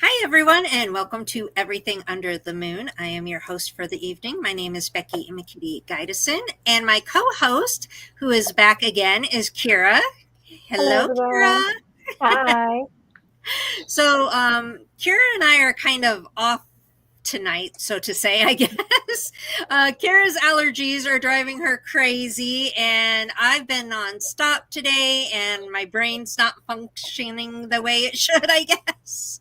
Hi, everyone, and welcome to Everything Under the Moon. I am your host for the evening. My name is Becky McKitty-Gideson, and my co-host, who is back again, is Kira. Hello, Hello, everyone. Kira. Hi. Kira and I are kind of off tonight, so to say, I guess. Kara's allergies are driving her crazy, and I've been nonstop today, and my brain's not functioning the way it should, I guess.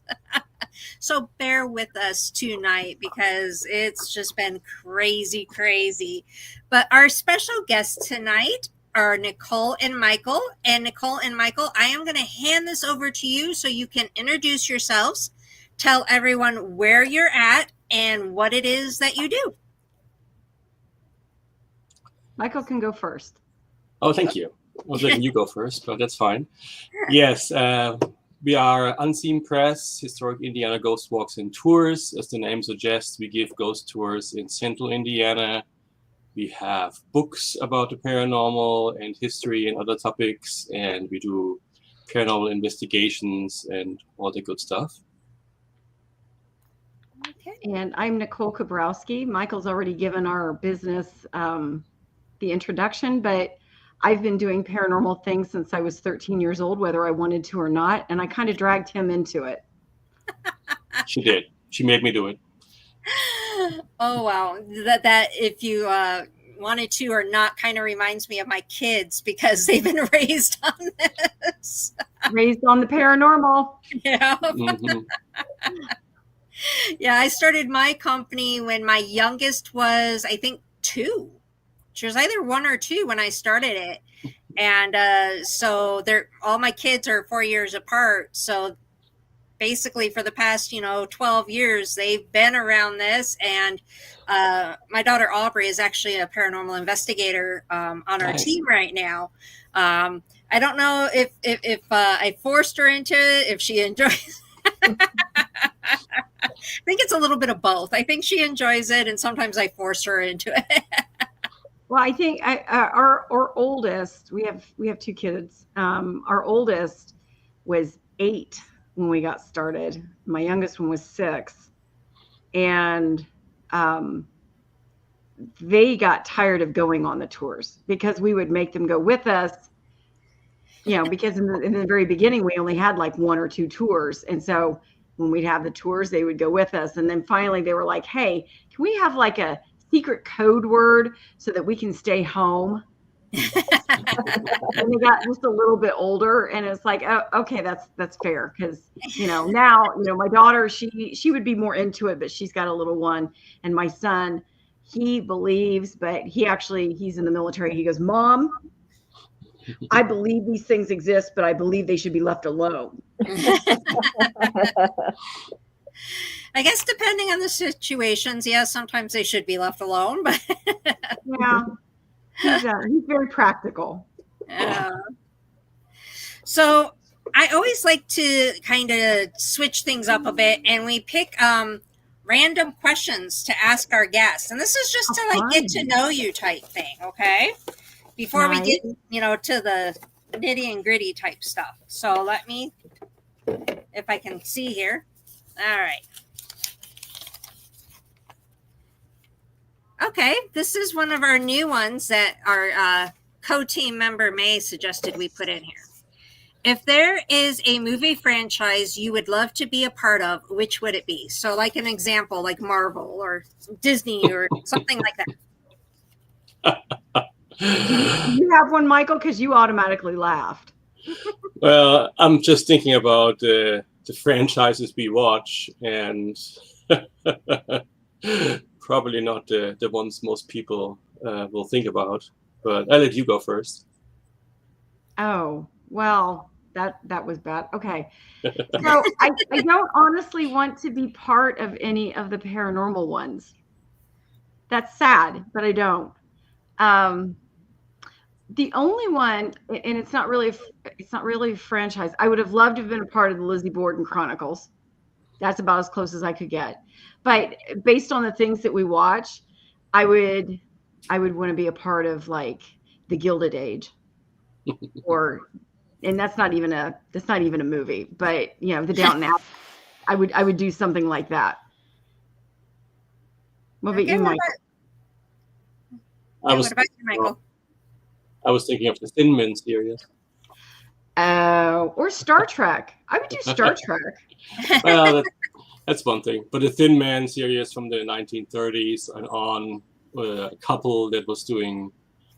So bear with us tonight because it's just been crazy, crazy. But our special guests tonight are Nicole and Michael. And Nicole and Michael, I am going to hand this over to you so you can introduce yourselves, tell everyone where you're at, and what it is that you do. Michael can go first. Oh, thank you. I was letting you go first, but that's fine. Yes, we are Unseen Press, Historic Indiana Ghost Walks and Tours. As the name suggests, we give ghost tours in central Indiana. We have books about the paranormal and history and other topics, and we do paranormal investigations and all the good stuff. Okay. And I'm Nicole Kabrowski. Michael's already given our business the introduction, but I've been doing paranormal things since I was 13 years old, whether I wanted to or not, and I kind of dragged him into it. She did. She made me do it. Oh, wow. That if you wanted to or not kind of reminds me of my kids because they've been raised on this. Raised on the paranormal. Yeah. Mm-hmm. Yeah, I started my company when my youngest was, I think, 2. She was either 1 or 2 when I started it. And so all my kids are 4 years apart. So basically for the past, 12 years, they've been around this. And my daughter Aubrey is actually a paranormal investigator on our team right now. I don't know if I forced her into it, if she enjoys it. I think it's a little bit of both. I think she enjoys it, and sometimes I force her into it. Well, I think our oldest, we have 2 kids. Our oldest was 8 when we got started. My youngest one was 6, and they got tired of going on the tours because we would make them go with us. Because in the very beginning we only had like 1 or 2 tours, and so when we'd have the tours, they would go with us. And then finally they were like, hey, can we have like a secret code word so that we can stay home? And they got just a little bit older, and it's like, oh, okay, that's fair. Because, now, my daughter, she would be more into it, but she's got a little one. And my son, he believes, but he's in the military. He goes, Mom, I believe these things exist, but I believe they should be left alone. I guess depending on the situations, sometimes they should be left alone. But yeah, he's very practical. So I always like to kind of switch things up a bit, and we pick random questions to ask our guests, and this is just to get to know you type thing, okay? Before we get, to the nitty and gritty type stuff. So let me, if I can see here. All right. Okay, this is one of our new ones that our co-team member May suggested we put in here. If there is a movie franchise you would love to be a part of, which would it be? So like an example, like Marvel or Disney or something like that. You have one, Michael, because you automatically laughed. Well, I'm just thinking about the franchises we watch, and probably not the ones most people will think about. But I'll let you go first. Oh, well, that was bad. Okay. So I don't honestly want to be part of any of the paranormal ones. That's sad, but I don't. The only one, and it's not really a franchise. I would have loved to have been a part of the Lizzie Borden Chronicles. That's about as close as I could get. But based on the things that we watch, I would want to be a part of like the Gilded Age, and that's not even a movie. But the Downton Abbey. I would do something like that. What about Okay, you, Michael? what about you, Michael? I was thinking of the Thin Men series. Or Star Trek. I would do Star Trek. Well, that's one thing. But the Thin Man series from the 1930s and on, a couple that was doing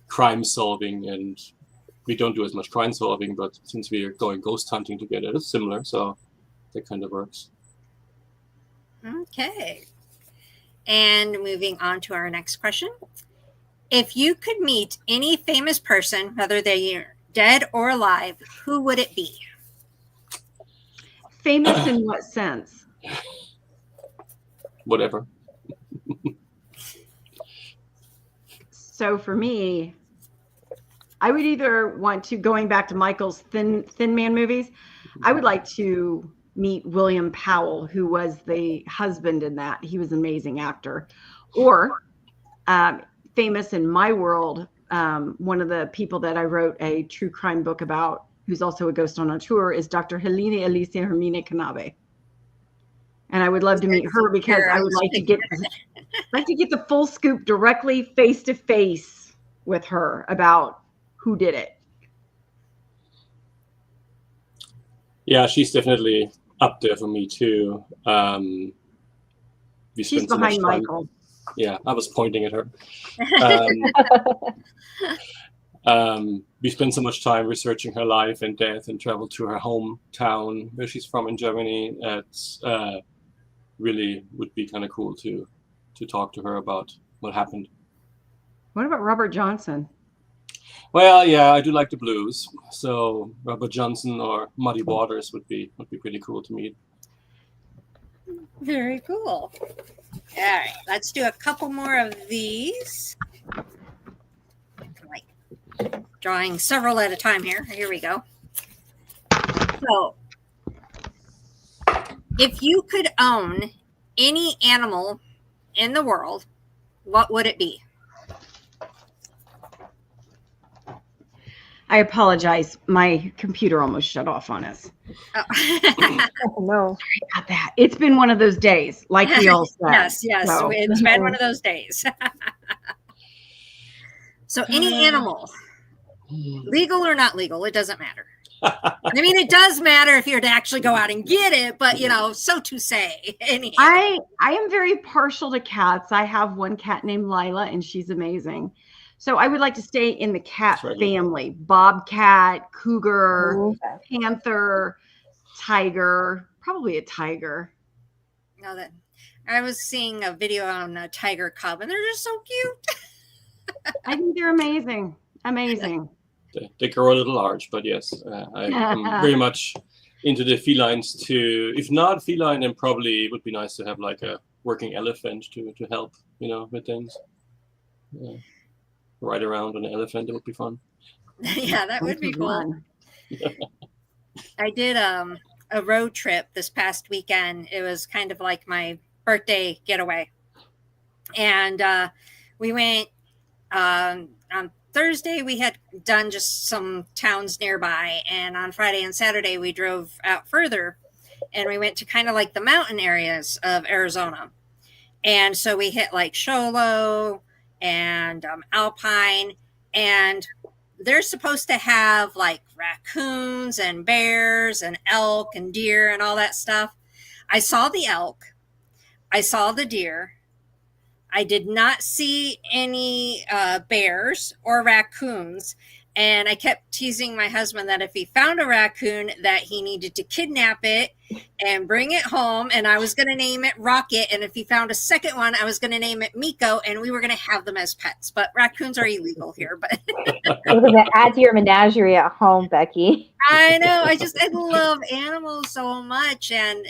crime solving, and we don't do as much crime solving, but since we are going ghost hunting together, it's similar. So that kind of works. Okay. And moving on to our next question. If you could meet any famous person, whether they're dead or alive, who would it be? Famous in what sense? Whatever. So for me, I would either want to, going back to Michael's Thin Man movies, I would like to meet William Powell, who was the husband in that. He was an amazing actor. Or famous in my world, one of the people that I wrote a true crime book about, who's also a ghost on a tour, is Dr. Helene Alicia Hermine Canabe. And I would love to meet her because I would like to get the full scoop directly face to face with her about who did it. Yeah, she's definitely up there for me too. She's behind Michael. Yeah, I was pointing at her. We spent so much time researching her life and death and traveled to her hometown where she's from in Germany. It's really would be kind of cool to talk to her about what happened. What about Robert Johnson? Well, yeah, I do like the blues. So Robert Johnson or Muddy Waters would be pretty cool to meet. Very cool. All right, let's do a couple more of these. Like drawing several at a time here. Here we go. So, if you could own any animal in the world, what would it be? I apologize. My computer almost shut off on us. Oh. Oh, no. Sorry about that. It's been one of those days, like we all said. Yes. So. It's been one of those days. So any animal, legal or not legal, it doesn't matter. I mean, it does matter if you're to actually go out and get it, but so to say. I am very partial to cats. I have one cat named Lila, and she's amazing. So I would like to stay in the cat family: bobcat, cougar, panther, tiger, probably a tiger. No, that I was seeing a video on a tiger cub, and they're just so cute. I think they're amazing. Amazing. They grow a little large, but yes, I'm very much into the felines too. If not feline, then probably it would be nice to have like a working elephant to help, with things. Yeah. Ride around on an elephant, it would be fun. Yeah, that would be cool. I did a road trip this past weekend. It was kind of like my birthday getaway. And we went on Thursday, we had done just some towns nearby. And on Friday and Saturday, we drove out further. And we went to kind of like the mountain areas of Arizona. And so we hit like Show Low and Alpine, and they're supposed to have like raccoons and bears and elk and deer and all that stuff. I saw the elk. I saw the deer. I did not see any bears or raccoons. And I kept teasing my husband that if he found a raccoon, that he needed to kidnap it and bring it home. And I was going to name it Rocket. And if he found a second one, I was going to name it Miko. And we were going to have them as pets. But raccoons are illegal here. But You're going to add to your menagerie at home, Becky. I know. I love animals so much. And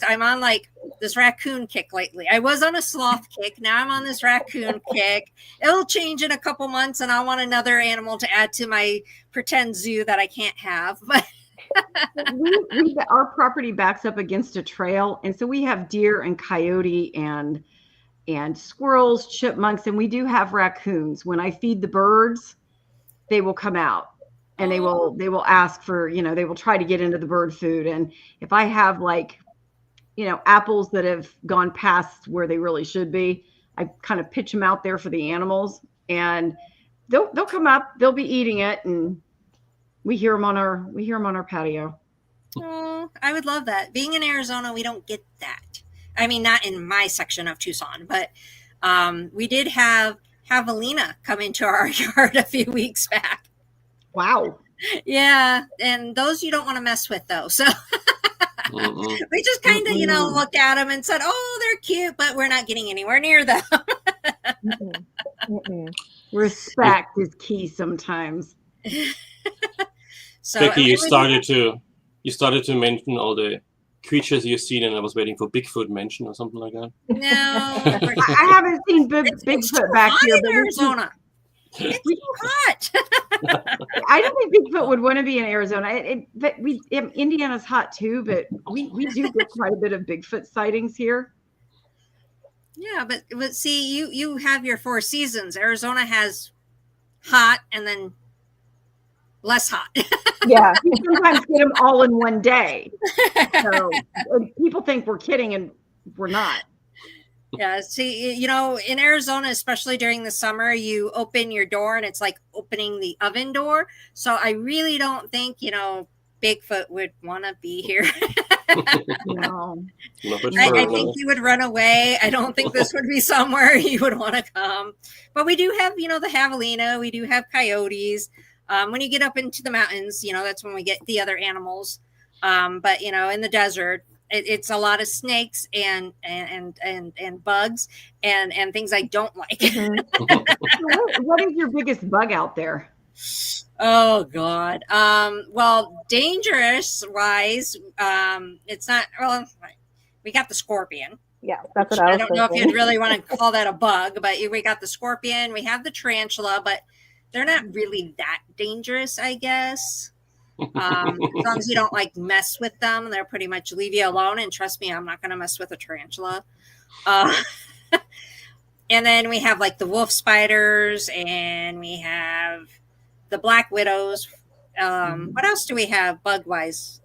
I'm on like this raccoon kick lately. I was on a sloth kick. Now I'm on this raccoon kick. It'll change in a couple months, and I want another animal to add to my pretend zoo that I can't have. But our property backs up against a trail, and so we have deer and coyote and squirrels, chipmunks, and we do have raccoons. When I feed the birds, they will come out. And they will ask for, they will try to get into the bird food. And if I have like apples that have gone past where they really should be. I kind of pitch them out there for the animals, and they'll come up, they'll be eating it, and we hear them on our patio. Oh, I would love that. Being in Arizona, we don't get that. I mean, not in my section of Tucson, but we did have javelina come into our yard a few weeks back. Wow. Yeah, and those you don't want to mess with, though. So we just kind of, looked at them and said, "Oh, they're cute," but we're not getting anywhere near them. Respect is key sometimes. So Becky, you started to mention all the creatures you've seen, and I was waiting for Bigfoot mention or something like that. No, I haven't seen Bigfoot back here, but Arizona. It's too hot. I don't think Bigfoot would want to be in Arizona. Indiana's hot too, but we do get quite a bit of Bigfoot sightings here. Yeah, but see, you have your 4 seasons. Arizona has hot and then less hot. Yeah. You sometimes get them all in one day. So people think we're kidding, and we're not. Yeah, see, in Arizona, especially during the summer, you open your door and it's like opening the oven door. So I really don't think, Bigfoot would want to be here. No. I think he would run away. I don't think this would be somewhere he would want to come. But we do have, the javelina. We do have coyotes. When you get up into the mountains, that's when we get the other animals. But, in the desert, it's a lot of snakes and bugs and things I don't like. What is your biggest bug out there? Oh God. Well, dangerous wise, it's not. Well, we got the scorpion. Yeah, that's what I don't was know if thinking. you'd really want to call that a bug, but we got the scorpion. We have the tarantula, but they're not really that dangerous, I guess. As long as you don't mess with them, they'll pretty much leave you alone. And trust me, I'm not going to mess with a tarantula. And then we have the wolf spiders, and we have the black widows. What else do we have bug wise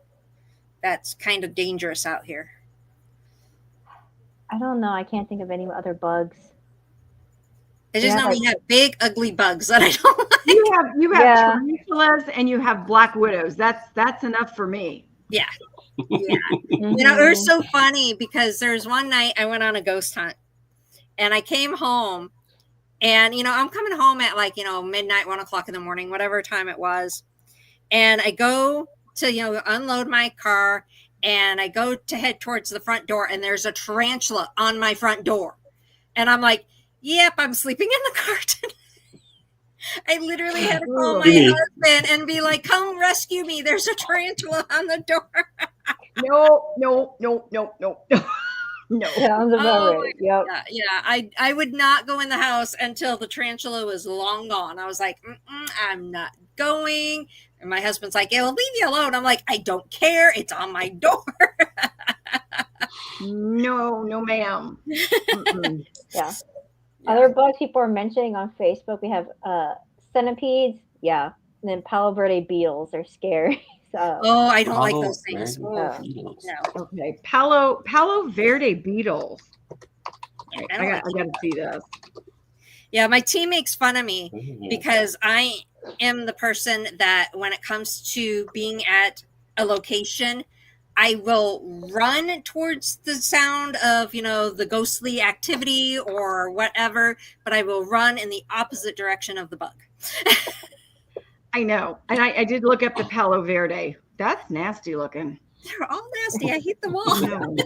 that's kind of dangerous out here? I don't know. I can't think of any other bugs. I just know we have big, ugly bugs that I don't like. You have tarantulas and you have black widows. That's enough for me. Yeah. It was so funny because there's one night I went on a ghost hunt, and I came home, and I'm coming home at midnight, 1 o'clock in the morning, whatever time it was, and I go to unload my car, and I go to head towards the front door, and there's a tarantula on my front door, and I'm like, yep, I'm sleeping in the car tonight. I literally had to call my husband and be like, come rescue me. There's a tarantula on the door. No. Sounds about right. Yep. Yeah. I would not go in the house until the tarantula was long gone. I was like, I'm not going. And my husband's like, it'll leave you alone. I'm like, I don't care. It's on my door. No, ma'am. Yeah. Other bugs people are mentioning on Facebook, we have centipedes, and then Palo Verde beetles are scary. So. Oh, I don't like those things. No. Okay, Palo Verde beetles. I got to see this. Yeah, my team makes fun of me because I am the person that when it comes to being at a location, I will run towards the sound of, the ghostly activity or whatever, but I will run in the opposite direction of the bug. I know. And I did look up the Palo Verde. That's nasty looking. They're all nasty. I hate them all.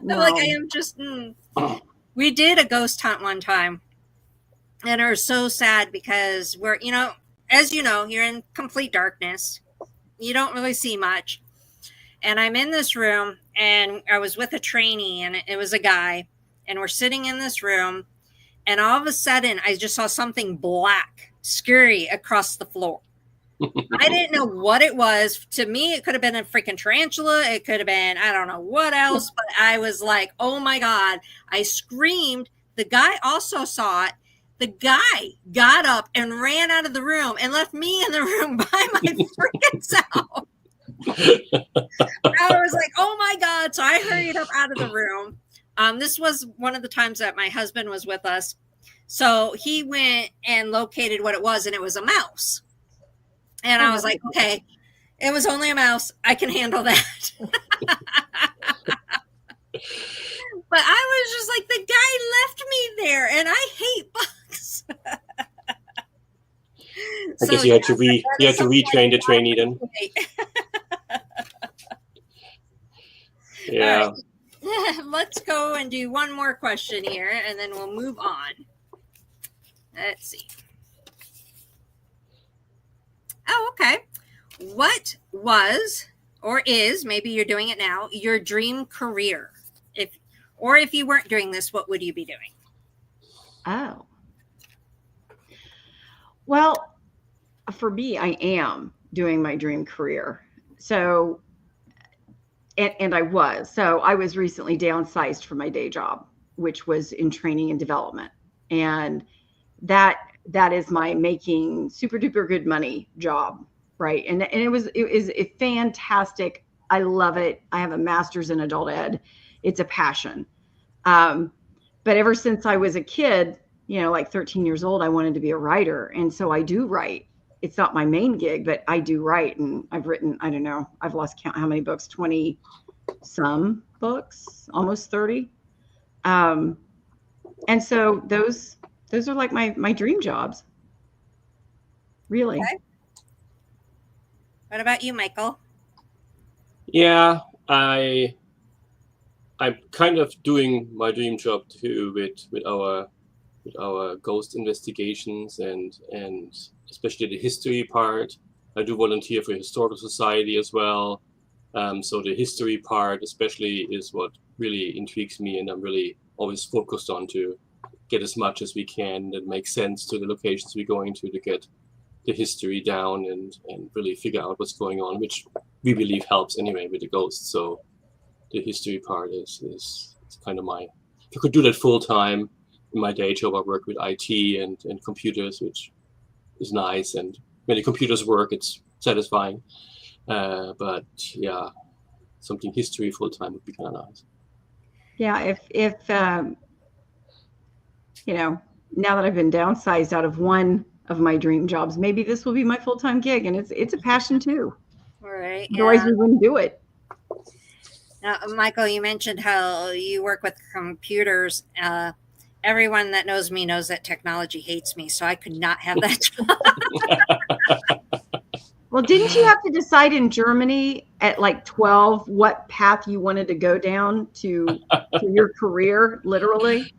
No. I am just, We did a ghost hunt one time, and it was so sad because we're, as you're in complete darkness. You don't really see much. And I'm in this room, and I was with a trainee, and it was a guy, and we're sitting in this room, and all of a sudden I just saw something black scurry across the floor. I didn't know what it was. To me, it could have been a freaking tarantula. It could have been, I don't know what else, but I was like, oh my God. I screamed. The guy also saw it. The guy got up and ran out of the room and left me in the room by my freaking self. I was like, oh my God, So I hurried up out of the room. This was one of the times that my husband was with us. So he went and located what it was, and it was a mouse. And I was like, okay, it was only a mouse. I can handle that. But I was just like, the guy left me there, and I hate bugs. I guess you had to retrain the trainee then. Yeah. Right. Let's go and do one more question here, and then we'll move on. Let's see. Oh, okay. What was or is, maybe you're doing it now, your dream career? If you weren't doing this, what would you be doing? Oh. Well, for me, I am doing my dream career. So, and I was. So I was recently downsized from my day job, which was in training and development. And that is my making super duper good money job, right? And it was a fantastic. I love it. I have a master's in adult ed. It's a passion. But ever since I was a kid, like 13 years old, I wanted to be a writer. And so I do write. It's not my main gig, but I do write. And I've written, I don't know, I've lost count how many books, 20 some books, almost 30. And so those are like my dream jobs. Really. Okay. What about you, Michael? Yeah, I'm kind of doing my dream job too with our ghost investigations and especially the history part. I do volunteer for Historical Society as well. So the history part especially is what really intrigues me, and I'm really always focused on to get as much as we can that makes sense to the locations we're going to get the history down and really figure out what's going on, which we believe helps anyway with the ghosts. So the history part is kind of if I could do that full time in my day job, I work with IT and computers, which is nice. And when the computers work, it's satisfying. But yeah, something history full time would be kind of nice. Yeah, if now that I've been downsized out of one of my dream jobs, maybe this will be my full-time gig, and it's a passion too. All right. Otherwise, we wouldn't do it. Now, Michael, you mentioned how you work with computers. Everyone that knows me knows that technology hates me, so I could not have that job. Well, didn't you have to decide in Germany at like 12 what path you wanted to go down to your career, literally?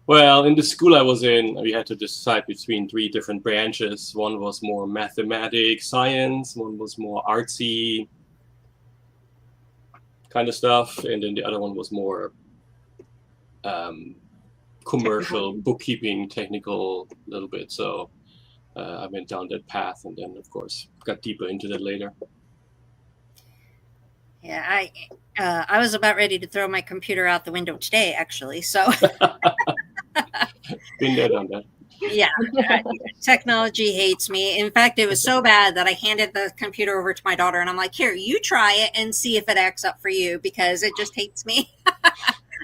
Well, in the school I was in, we had to decide between 3 different branches. One was more mathematics, science, one was more artsy kind of stuff, and then the other one was more commercial, bookkeeping, technical, a little bit. So I went down that path, and then, of course, got deeper into that later. Yeah, I was about ready to throw my computer out the window today, actually. So been there, done that. Yeah, technology hates me. In fact, it was so bad that I handed the computer over to my daughter, and I'm like, "Here, you try it and see if it acts up for you," because it just hates me.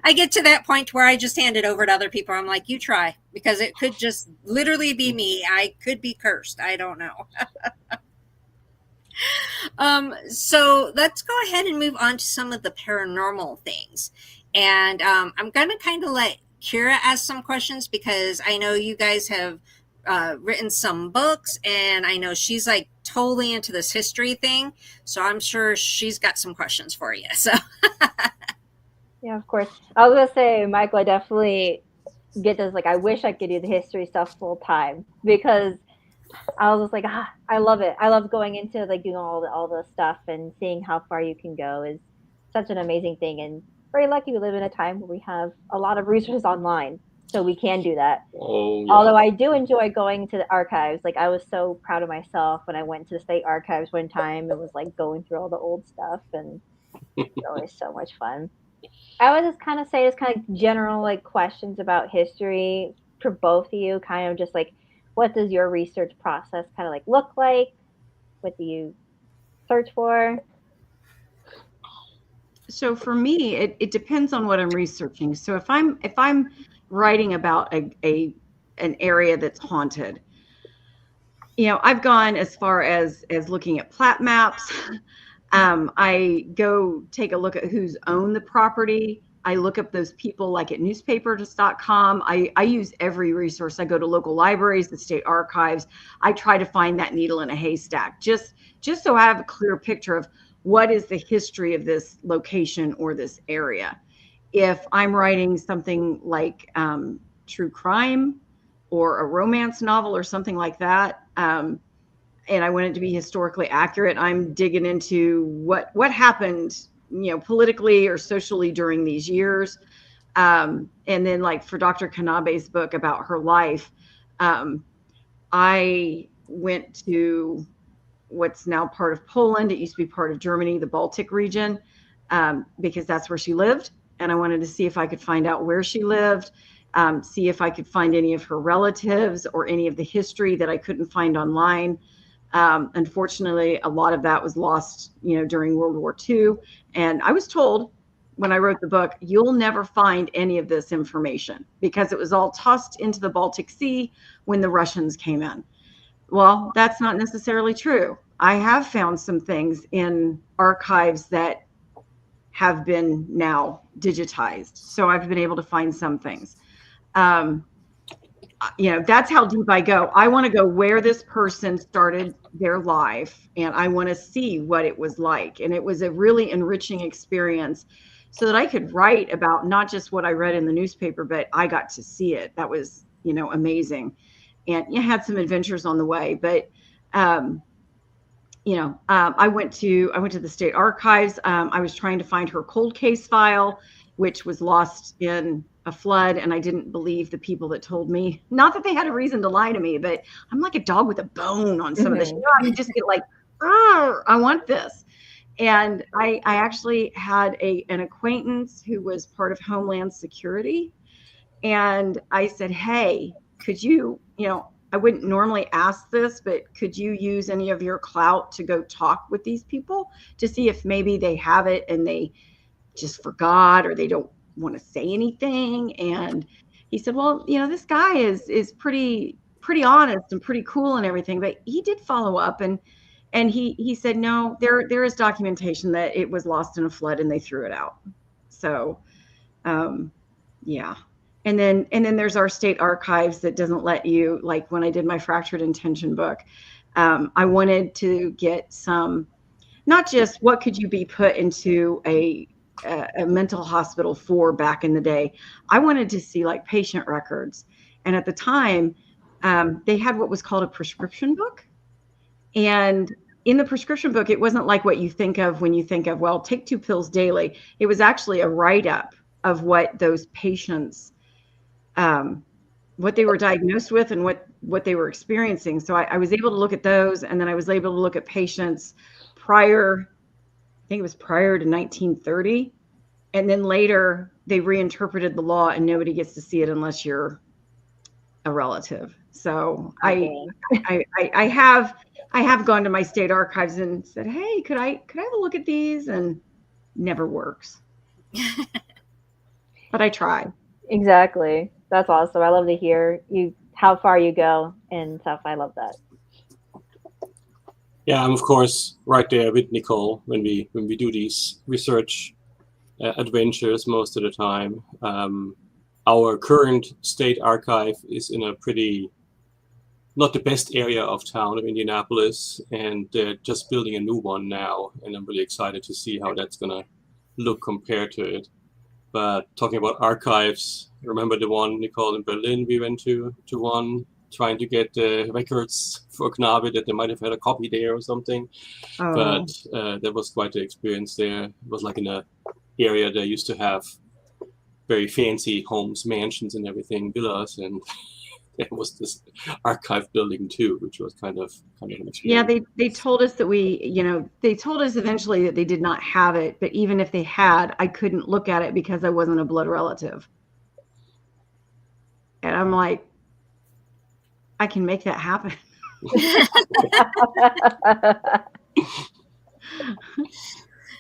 I get to that point where I just hand it over to other people. I'm like, "You try," because it could just literally be me. I could be cursed. I don't know. So let's go ahead and move on to some of the paranormal things. And I'm going to kind of let Kira ask some questions, because I know you guys have written some books, and I know she's like totally into this history thing. So I'm sure she's got some questions for you. So yeah, of course. I was going to say, Michael, I definitely get this. Like, I wish I could do the history stuff full time, because I was just like, I love it. I love going into like doing all the stuff and seeing how far you can go is such an amazing thing. And very lucky we live in a time where we have a lot of resources online, so we can do that. Oh, yeah. Although I do enjoy going to the archives. Like, I was so proud of myself when I went to the state archives one time. It was like going through all the old stuff, and it's always so much fun. I would just kind of say it's kind of general like questions about history for both of you, kind of just like, what does your research process kind of like look like? What do you search for? So for me, it depends on what I'm researching. So if I'm writing about an area that's haunted, I've gone as far as looking at plat maps. I go take a look at who's owned the property. I look up those people like at newspapers.com. I use every resource. I go to local libraries, the state archives. I try to find that needle in a haystack, just so I have a clear picture of what is the history of this location or this area. If I'm writing something like true crime or a romance novel or something like that, and I want it to be historically accurate, I'm digging into what happened, politically or socially during these years. And then like for Dr. Kanabe's book about her life, I went to what's now part of Poland. It used to be part of Germany, the Baltic region, because that's where she lived. And I wanted to see if I could find out where she lived, see if I could find any of her relatives or any of the history that I couldn't find online. Unfortunately, a lot of that was lost, during World War II. And I was told when I wrote the book, you'll never find any of this information because it was all tossed into the Baltic Sea when the Russians came in. Well, that's not necessarily true. I have found some things in archives that have been now digitized. So I've been able to find some things. That's how deep I go. I want to go where this person started their life, and I want to see what it was like. And it was a really enriching experience so that I could write about not just what I read in the newspaper, but I got to see it. That was, amazing. And had some adventures on the way, but, I went to the state archives. I was trying to find her cold case file, which was lost in a flood, and I didn't believe the people that told me. Not that they had a reason to lie to me, but I'm like a dog with a bone on some of this. I just get like, I want this. And I actually had an acquaintance who was part of Homeland Security, and I said, hey, could you, I wouldn't normally ask this, but could you use any of your clout to go talk with these people to see if maybe they have it and they just forgot or they don't want to say anything? And he said, well, this guy is pretty honest and pretty cool and everything, but he did follow up and he said, no, there is documentation that it was lost in a flood and they threw it out. So, yeah. And then there's our state archives that doesn't let you, like when I did my fractured intention book, I wanted to get some, not just what could you be put into a mental hospital for back in the day. I wanted to see like patient records. And at the time, they had what was called a prescription book. And in the prescription book, it wasn't like what you think of when you think of, well, take 2 pills daily. It was actually a write-up of what those patients, what they were diagnosed with and what they were experiencing. So I was able to look at those, and then I was able to look at patients prior to 1930. And then later they reinterpreted the law and nobody gets to see it unless you're a relative. So I have gone to my state archives and said, hey, could I have a look at these? And never works. But I try. Exactly. That's awesome. I love to hear how far you go and stuff. I love that. Yeah, I'm of course right there with Nicole when we do these research adventures most of the time. Our current state archive is in a pretty, not the best area of town of Indianapolis, and they're just building a new one now, and I'm really excited to see how that's gonna look compared to it. But talking about archives, remember the one, Nicole, in Berlin? We went to one trying to get records for Knabe that they might have had a copy there or something. Oh. But that was quite the experience there. It was like in a area they used to have very fancy homes, mansions and everything, villas, and there was this archive building too, which was kind of an experience. Yeah, they told us that they told us eventually that they did not have it, but even if they had, I couldn't look at it because I wasn't a blood relative. And I'm like, I can make that happen.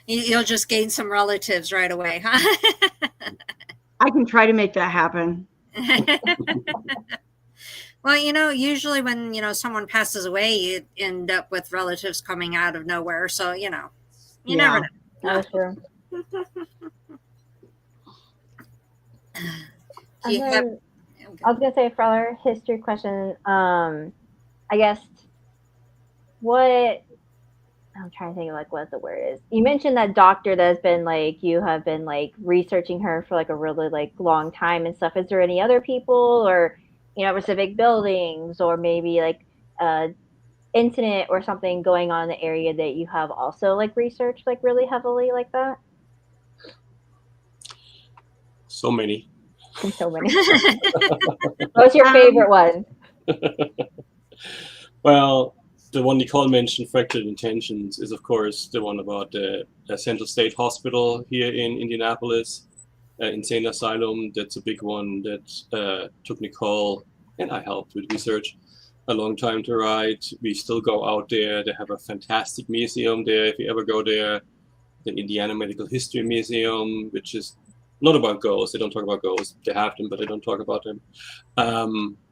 You'll just gain some relatives right away, huh? I can try to make that happen. Well, usually when, someone passes away, you end up with relatives coming out of nowhere. So, you never Yeah. know. That was true. Do And you have, then I was gonna say for our history question, I guess what I'm trying to think of like what the word is. You mentioned that doctor that's been like you have been like researching her for like a really like long time and stuff. Is there any other people or specific buildings or maybe like a incident or something going on in the area that you have also like researched like really heavily like that? So many. So many. What's your favorite one? Well, the one Nicole mentioned, fractured intentions, is of course the one about the Central State Hospital here in Indianapolis, insane asylum. That's a big one that took Nicole and I helped with research a long time to write. We still go out there. They have a fantastic museum there. If you ever go there, the Indiana Medical History Museum, which is not about ghosts. They don't talk about ghosts. They have them, but they don't talk about them.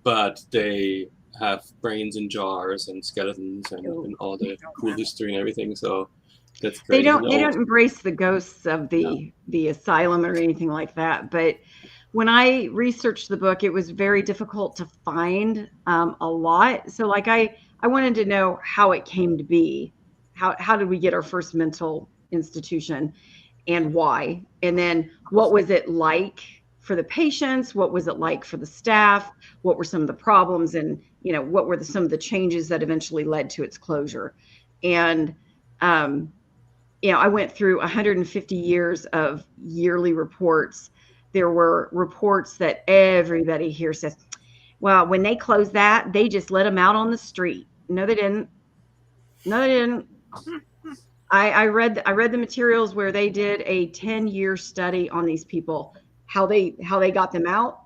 But they have brains in jars and skeletons and all the cool history and everything. So that's They great. don't embrace the ghosts of the asylum or anything like that. But when I researched the book, it was very difficult to find a lot. So like I wanted to know how it came to be. How did we get our first mental institution and why? And then what was it like for the patients? What was it like for the staff? What were some of the problems? And, what were some of the changes that eventually led to its closure? And, I went through 150 years of yearly reports. There were reports that everybody here says, well, when they closed that, they just let them out on the street. No, they didn't. No, they didn't. I read the materials where they did a 10-year study on these people, how they got them out,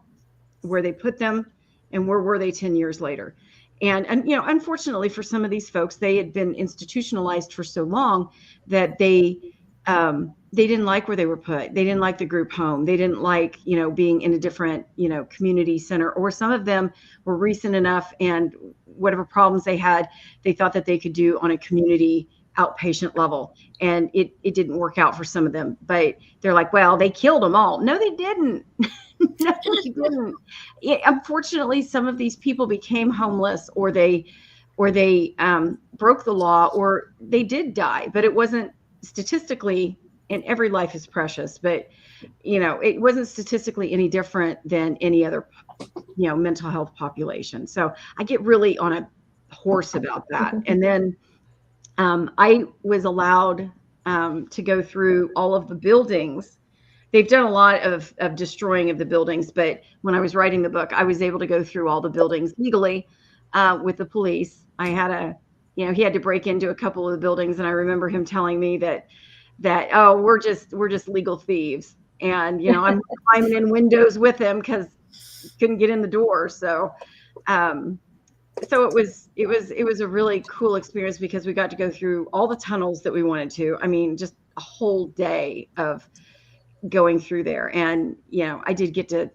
where they put them, and where were they 10 years later. And unfortunately for some of these folks, they had been institutionalized for so long that they didn't like where they were put. They didn't like the group home. They didn't like, being in a different, community center, or some of them were recent enough and whatever problems they had, they thought that they could do on a community outpatient level. And it didn't work out for some of them, but they're like, well, they killed them all. No, they didn't. No, they didn't. Unfortunately, some of these people became homeless, or they broke the law, or they did die, but it wasn't statistically, and every life is precious, but it wasn't statistically any different than any other mental health population. So I get really on a horse about that. And then I was allowed to go through all of the buildings. They've done a lot of destroying of the buildings, but when I was writing the book, I was able to go through all the buildings legally with the police. I had he had to break into a couple of the buildings, and I remember him telling me that oh, we're just legal thieves, and I'm climbing in windows with him because couldn't get in the door. So it was a really cool experience because we got to go through all the tunnels that we wanted to. I mean, just a whole day of going through there. And, I did get to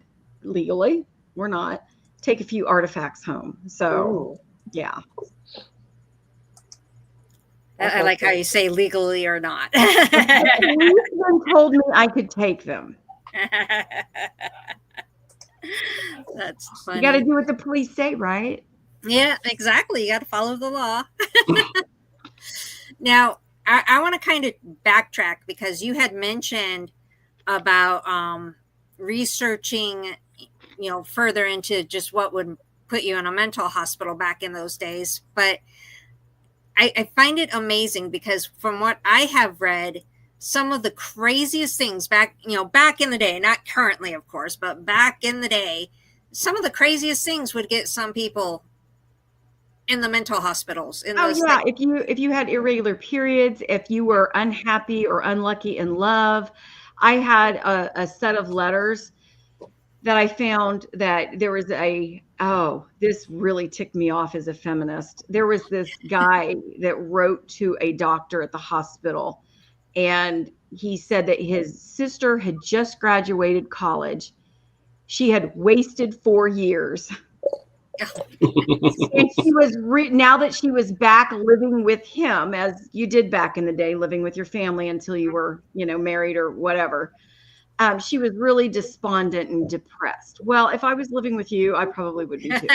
legally, we're not, take a few artifacts home. So, yeah. I like how you say legally or not. The policeman told me I could take them. That's funny. You got to do what the police say, right? Yeah, exactly. You got to follow the law. Now, I want to kind of backtrack because you had mentioned about researching, further into just what would put you in a mental hospital back in those days. But I find it amazing because from what I have read, some of the craziest things back in the day, not currently, of course, but back in the day, some of the craziest things would get some people in the mental hospitals. If you had irregular periods, if you were unhappy or unlucky in love, I had a set of letters that I found that there was this really ticked me off as a feminist. There was this guy that wrote to a doctor at the hospital And he said that his sister had just graduated college. She had wasted 4 years. And she was now that she was back living with him, as you did back in the day, living with your family until you were, married or whatever. She was really despondent and depressed. Well, if I was living with you, I probably would be too.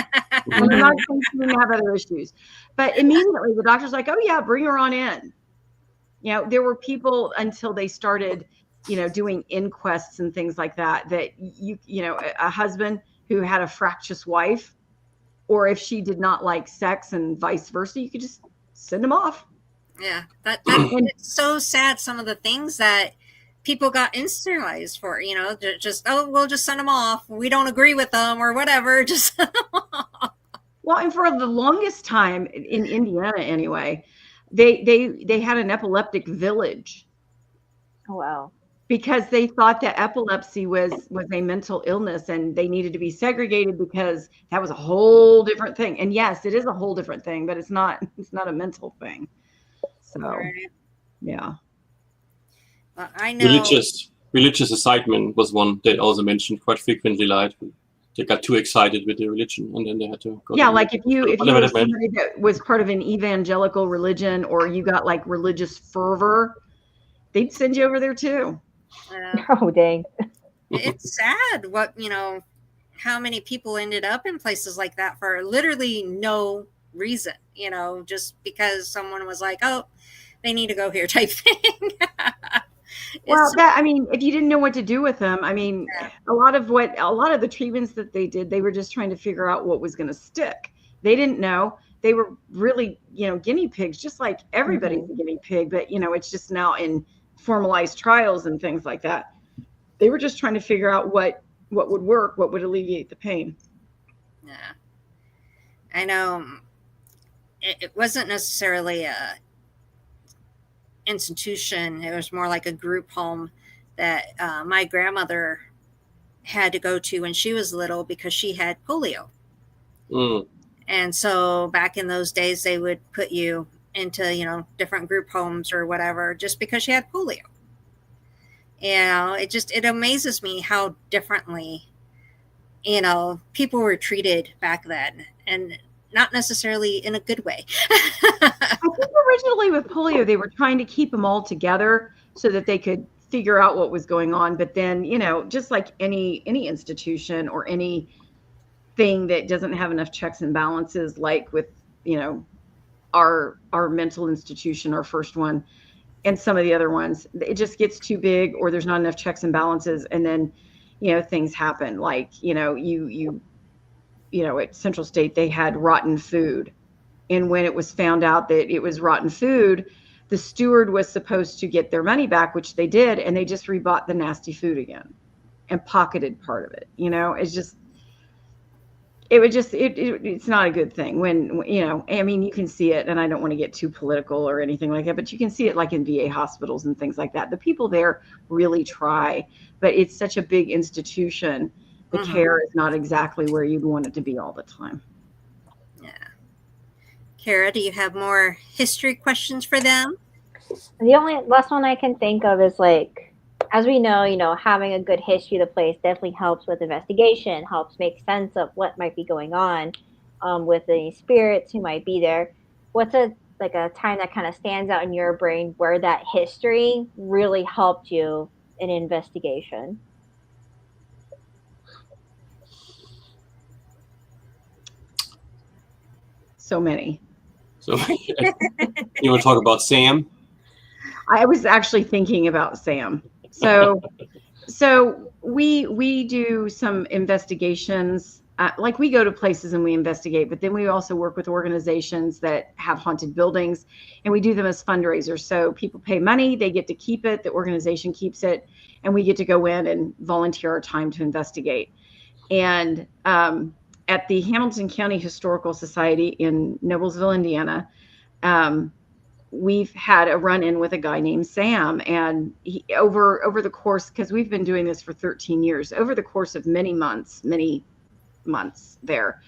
And I'm not saying she didn't have other issues, but immediately the doctor's like, "Oh yeah, bring her on in." There were people until they started, doing inquests and things like that, that a husband who had a fractious wife, or if she did not like sex and vice versa, you could just send them off. Yeah, it's so sad. Some of the things that people got institutionalized for, we'll just send them off. We don't agree with them or whatever. Just send them off. Well, and for the longest time in Indiana, anyway, they had an epileptic village. Oh, wow. Because they thought that epilepsy was a mental illness, and they needed to be segregated because that was a whole different thing. And yes, it is a whole different thing, but it's not a mental thing. So, right. Yeah. Well, I know religious excitement was one that also mentioned quite frequently. Like they got too excited with the religion, and then they had to go. Yeah, like if you were somebody that was part of an evangelical religion, or you got like religious fervor, they'd send you over there too. Oh, dang. It's sad how many people ended up in places like that for literally no reason, just because someone was like, oh, they need to go here type thing. Well, if you didn't know what to do with them, yeah. a lot of the treatments that they did, they were just trying to figure out what was going to stick. They didn't know. They were really, guinea pigs, just like everybody's a guinea pig, but it's just now in formalized trials and things like that. They were just trying to figure out what would work, what would alleviate the pain. Yeah. I know it wasn't necessarily a institution. It was more like a group home that my grandmother had to go to when she was little because she had polio. And so back in those days, they would put you into, different group homes or whatever, just because she had polio. It amazes me how differently, people were treated back then, and not necessarily in a good way. I think originally with polio, they were trying to keep them all together so that they could figure out what was going on. But then, just like any institution or any thing that doesn't have enough checks and balances, like with, our mental institution, our first one, and some of the other ones, it just gets too big, or there's not enough checks and balances, and then things happen. Like at Central State, they had rotten food, and when it was found out that it was rotten food, the steward was supposed to get their money back, which they did, and they just rebought the nasty food again and pocketed part of it. It's not a good thing when, you can see it, and I don't want to get too political or anything like that, but you can see it like in VA hospitals and things like that. The people there really try, but it's such a big institution. The care is not exactly where you'd want it to be all the time. Yeah. Kara, do you have more history questions for them? The only last one I can think of is as we know, having a good history of the place definitely helps with investigation, helps make sense of what might be going on with the spirits who might be there. What's a time that kind of stands out in your brain where that history really helped you in investigation? So many. You want to talk about Sam? I was actually thinking about Sam. So we do some investigations. We go to places and we investigate, but then we also work with organizations that have haunted buildings, and we do them as fundraisers. So people pay money, they get to keep it, the organization keeps it, and we get to go in and volunteer our time to investigate. And at the Hamilton County Historical Society in Noblesville, Indiana, we've had a run-in with a guy named Sam, and he, over the course, because we've been doing this for 13 years, over the course of many months there,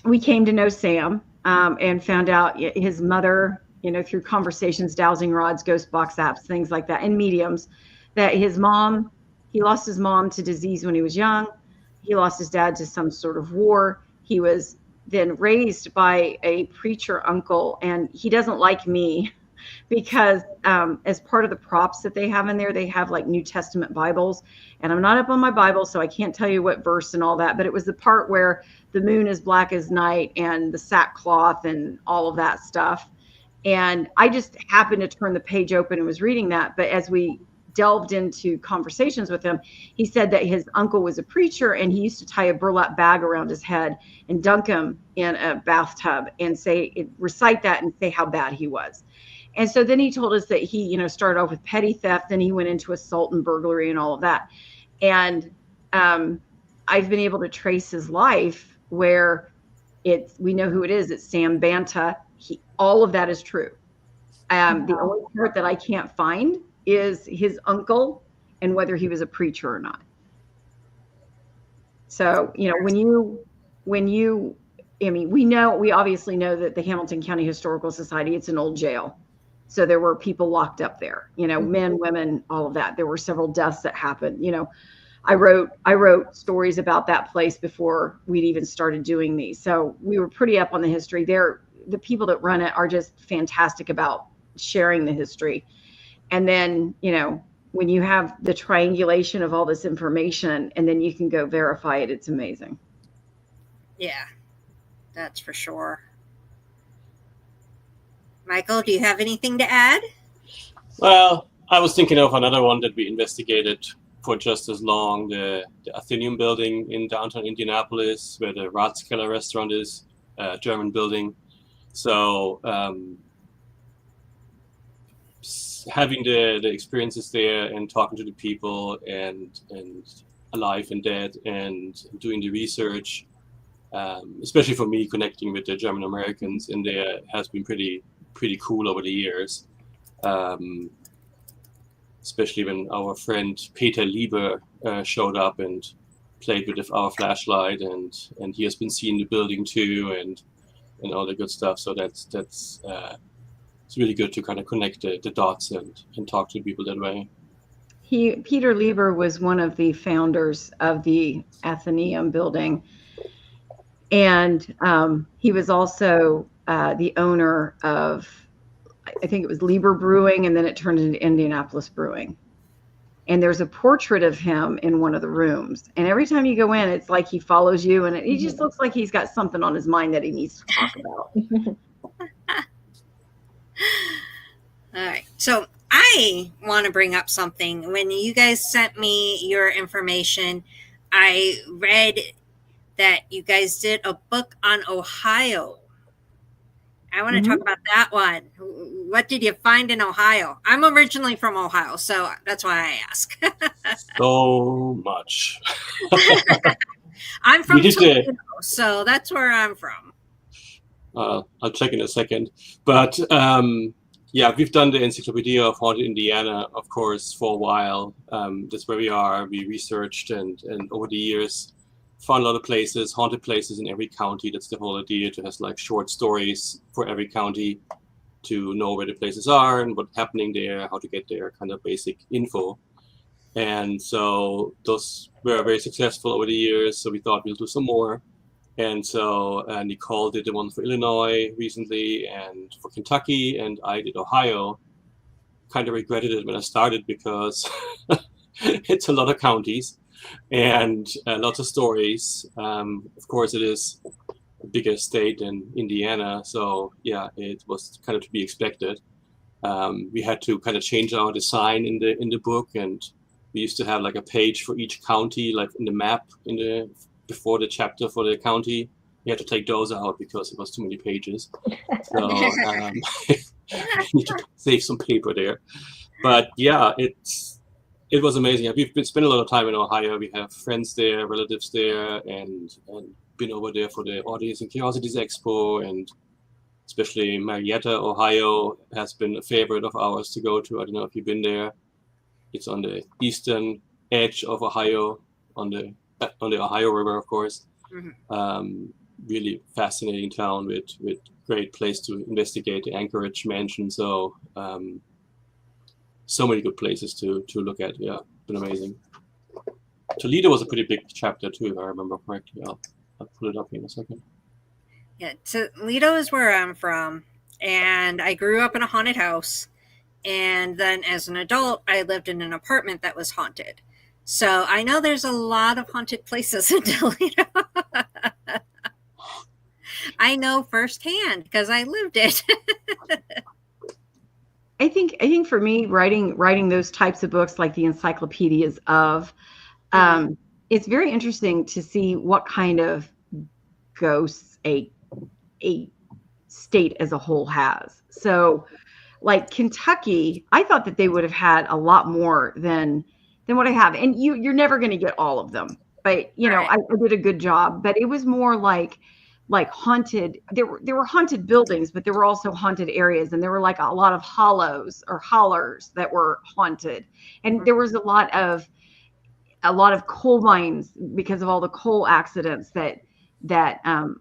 we came to know Sam and found out his mother through conversations, dowsing rods, ghost box apps, things like that, and mediums, that he lost his mom to disease when he was young. He lost his dad to some sort of war. He was then raised by a preacher uncle, and he doesn't like me because as part of the props that they have in there, they have like New Testament Bibles, and I'm not up on my Bible, so I can't tell you what verse and all that, but it was the part where the moon is black as night and the sackcloth and all of that stuff. And I just happened to turn the page open and was reading that. But as we delved into conversations with him, he said that his uncle was a preacher, and he used to tie a burlap bag around his head and dunk him in a bathtub and recite that and say how bad he was. And so then he told us that he, started off with petty theft, then he went into assault and burglary and all of that. And I've been able to trace his life where we know who it is. It's Sam Banta. All of that is true. The only part that I can't find is his uncle and whether he was a preacher or not. So, we obviously know that the Hamilton County Historical Society, it's an old jail. So there were people locked up there, men, women, all of that. There were several deaths that happened. I wrote stories about that place before we'd even started doing these. So we were pretty up on the history there. The people that run it are just fantastic about sharing the history. And then, when you have the triangulation of all this information and then you can go verify it, it's amazing. Yeah, that's for sure. Michael, do you have anything to add? Well, I was thinking of another one that we investigated for just as long, the Athenaeum building in downtown Indianapolis, where the Ratskeller restaurant is, German building. So having the experiences there and talking to the people and alive and dead and doing the research, especially for me, connecting with the German Americans in there has been pretty cool over the years. Especially when our friend Peter Lieber showed up and played with our flashlight, and he has been seeing the building too, and all the good stuff. So that's it's really good to kind of connect the dots and talk to people that way. Peter Lieber was one of the founders of the Athenaeum building, and he was also the owner of, I think it was Lieber Brewing, and then it turned into Indianapolis Brewing. And there's a portrait of him in one of the rooms. And every time you go in, it's like he follows you, and he just looks like he's got something on his mind that he needs to talk about. All right. So I want to bring up something. When you guys sent me your information, I read that you guys did a book on Ohio. I want to talk about that one. What did you find in Ohio? I'm originally from Ohio, so that's why I ask. So much. I'm from Toledo, so that's where I'm from. I'll check in a second. But yeah, we've done the Encyclopedia of Haunted Indiana, of course, for a while. That's where we are. We researched and over the years found a lot of places, haunted places in every county. That's the whole idea, to have like short stories for every county to know where the places are and what's happening there, how to get there, kind of basic info. And so those were very successful over the years. So we thought we'll do some more. And so Nicole did the one for Illinois recently and for Kentucky, and I did Ohio. Kind of regretted it when I started because it's a lot of counties and lots of stories. Of course, it is a bigger state than Indiana, so yeah, it was kind of to be expected. We had to kind of change our design in the book, and we used to have like a page for each county, like in the map before the chapter for the county. We had to take those out because it was too many pages. So we need to save some paper there. But yeah, it was amazing. We've spent a lot of time in Ohio. We have friends there, relatives there, and been over there for the Oddities and Curiosities Expo, and especially Marietta, Ohio has been a favorite of ours to go to. I don't know if you've been there. It's on the eastern edge of Ohio, on the Ohio River, of course. Mm-hmm. really fascinating town with great place to investigate, the Anchorage mansion. So so many good places to look at. Yeah, been amazing. Toledo was a pretty big chapter too, if I remember correctly. I'll pull it up in a second. Yeah, Toledo is where I'm from, and I grew up in a haunted house. And then as an adult, I lived in an apartment that was haunted. So I know there's a lot of haunted places in Toledo. I know firsthand because I lived it. I think for me, writing those types of books, like the encyclopedias of, it's very interesting to see what kind of ghosts a state as a whole has. So, like Kentucky, I thought that they would have had a lot more than what I have, and you're never going to get all of them. But Right. I did a good job. But it was more like haunted. There were haunted buildings, but there were also haunted areas, and there were like a lot of hollows or hollers that were haunted, and there was a lot of coal mines because of all the coal accidents that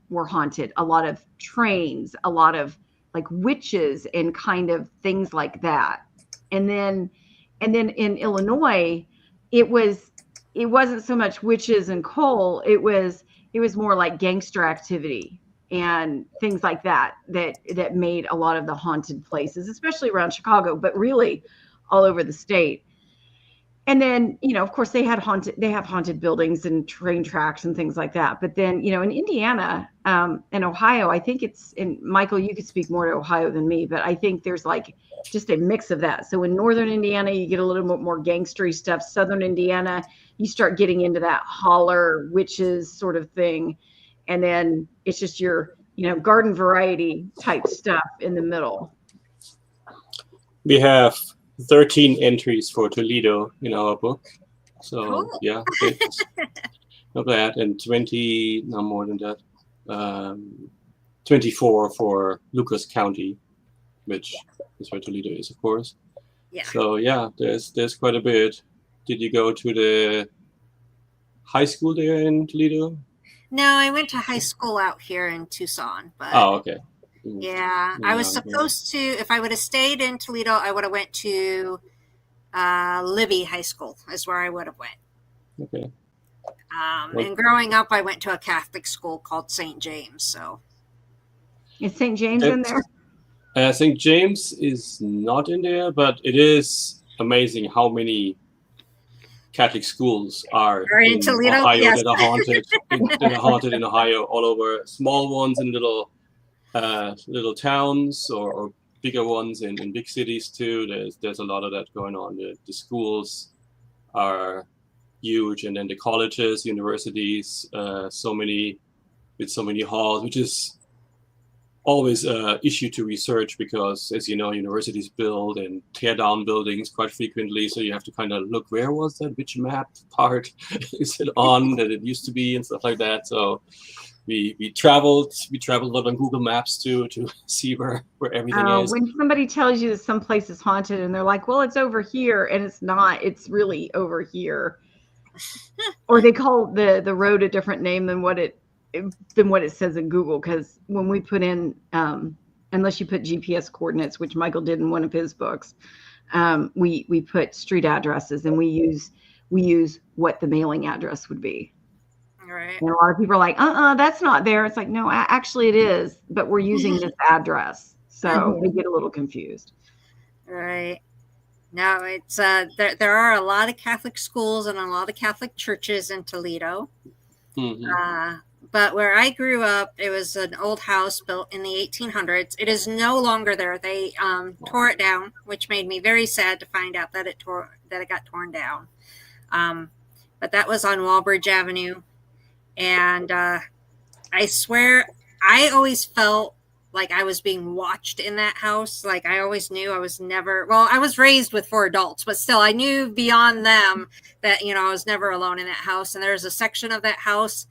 were haunted. A lot of trains, a lot of like witches and kind of things like that. And then in Illinois, it wasn't so much witches and coal. It was more like gangster activity and things like that made a lot of the haunted places, especially around Chicago, but really all over the state. And then, of course, they have haunted buildings and train tracks and things like that. But then, in Indiana and Ohio, I think Michael, you could speak more to Ohio than me, but I think there's like just a mix of that. So in Northern Indiana, you get a little bit more gangstery stuff. Southern Indiana, you start getting into that holler witches sort of thing. And then it's just your, garden variety type stuff in the middle. We have 13 entries for Toledo in our book. So Cool. yeah, it's not bad. And 20, no more than that, 24 for Lucas County, which is where Toledo is, of course. Yeah. So yeah, there's quite a bit. Did you go to the high school there in Toledo? No, I went to high school out here in Tucson, but Oh, okay. yeah, I was supposed to. If I would have stayed in Toledo, I would have went to Libby High School. Is where I would have went. Okay. And growing up, I went to a Catholic school called St. James. So is St. James in there? St. James is not in there, but it is amazing how many Catholic schools are in Toledo, Ohio yes. that are haunted. That are haunted in Ohio, all over. Small ones in little towns, or bigger ones in big cities too. There's a lot of that going on. The schools are huge, and then the colleges, universities, so many halls, which is always an issue to research because, as you know, universities build and tear down buildings quite frequently. So you have to kind of look, where was that? Which map part is it on that it used to be, and stuff like that. So we traveled a lot on Google Maps to see where everything is. When somebody tells you that some place is haunted and they're like, well, it's over here, and it's not, it's really over here. Or they call the road a different name than what it says in Google, because when we put in, unless you put GPS coordinates, which Michael did in one of his books, we put street addresses, and we use what the mailing address would be. Right. And a lot of people are like, that's not there. It's like, no, actually it is, but we're using this address. So they get a little confused. Right. No, it's there are a lot of Catholic schools and a lot of Catholic churches in Toledo. Mm-hmm. But where I grew up, it was an old house built in the 1800s. It is no longer there. They tore it down, which made me very sad to find out that it got torn down. But that was on Walbridge Avenue. And I swear, I always felt like I was being watched in that house. Like I always knew I was never, well, I was raised with 4 adults, but still I knew beyond them that, I was never alone in that house. And there's a section of that house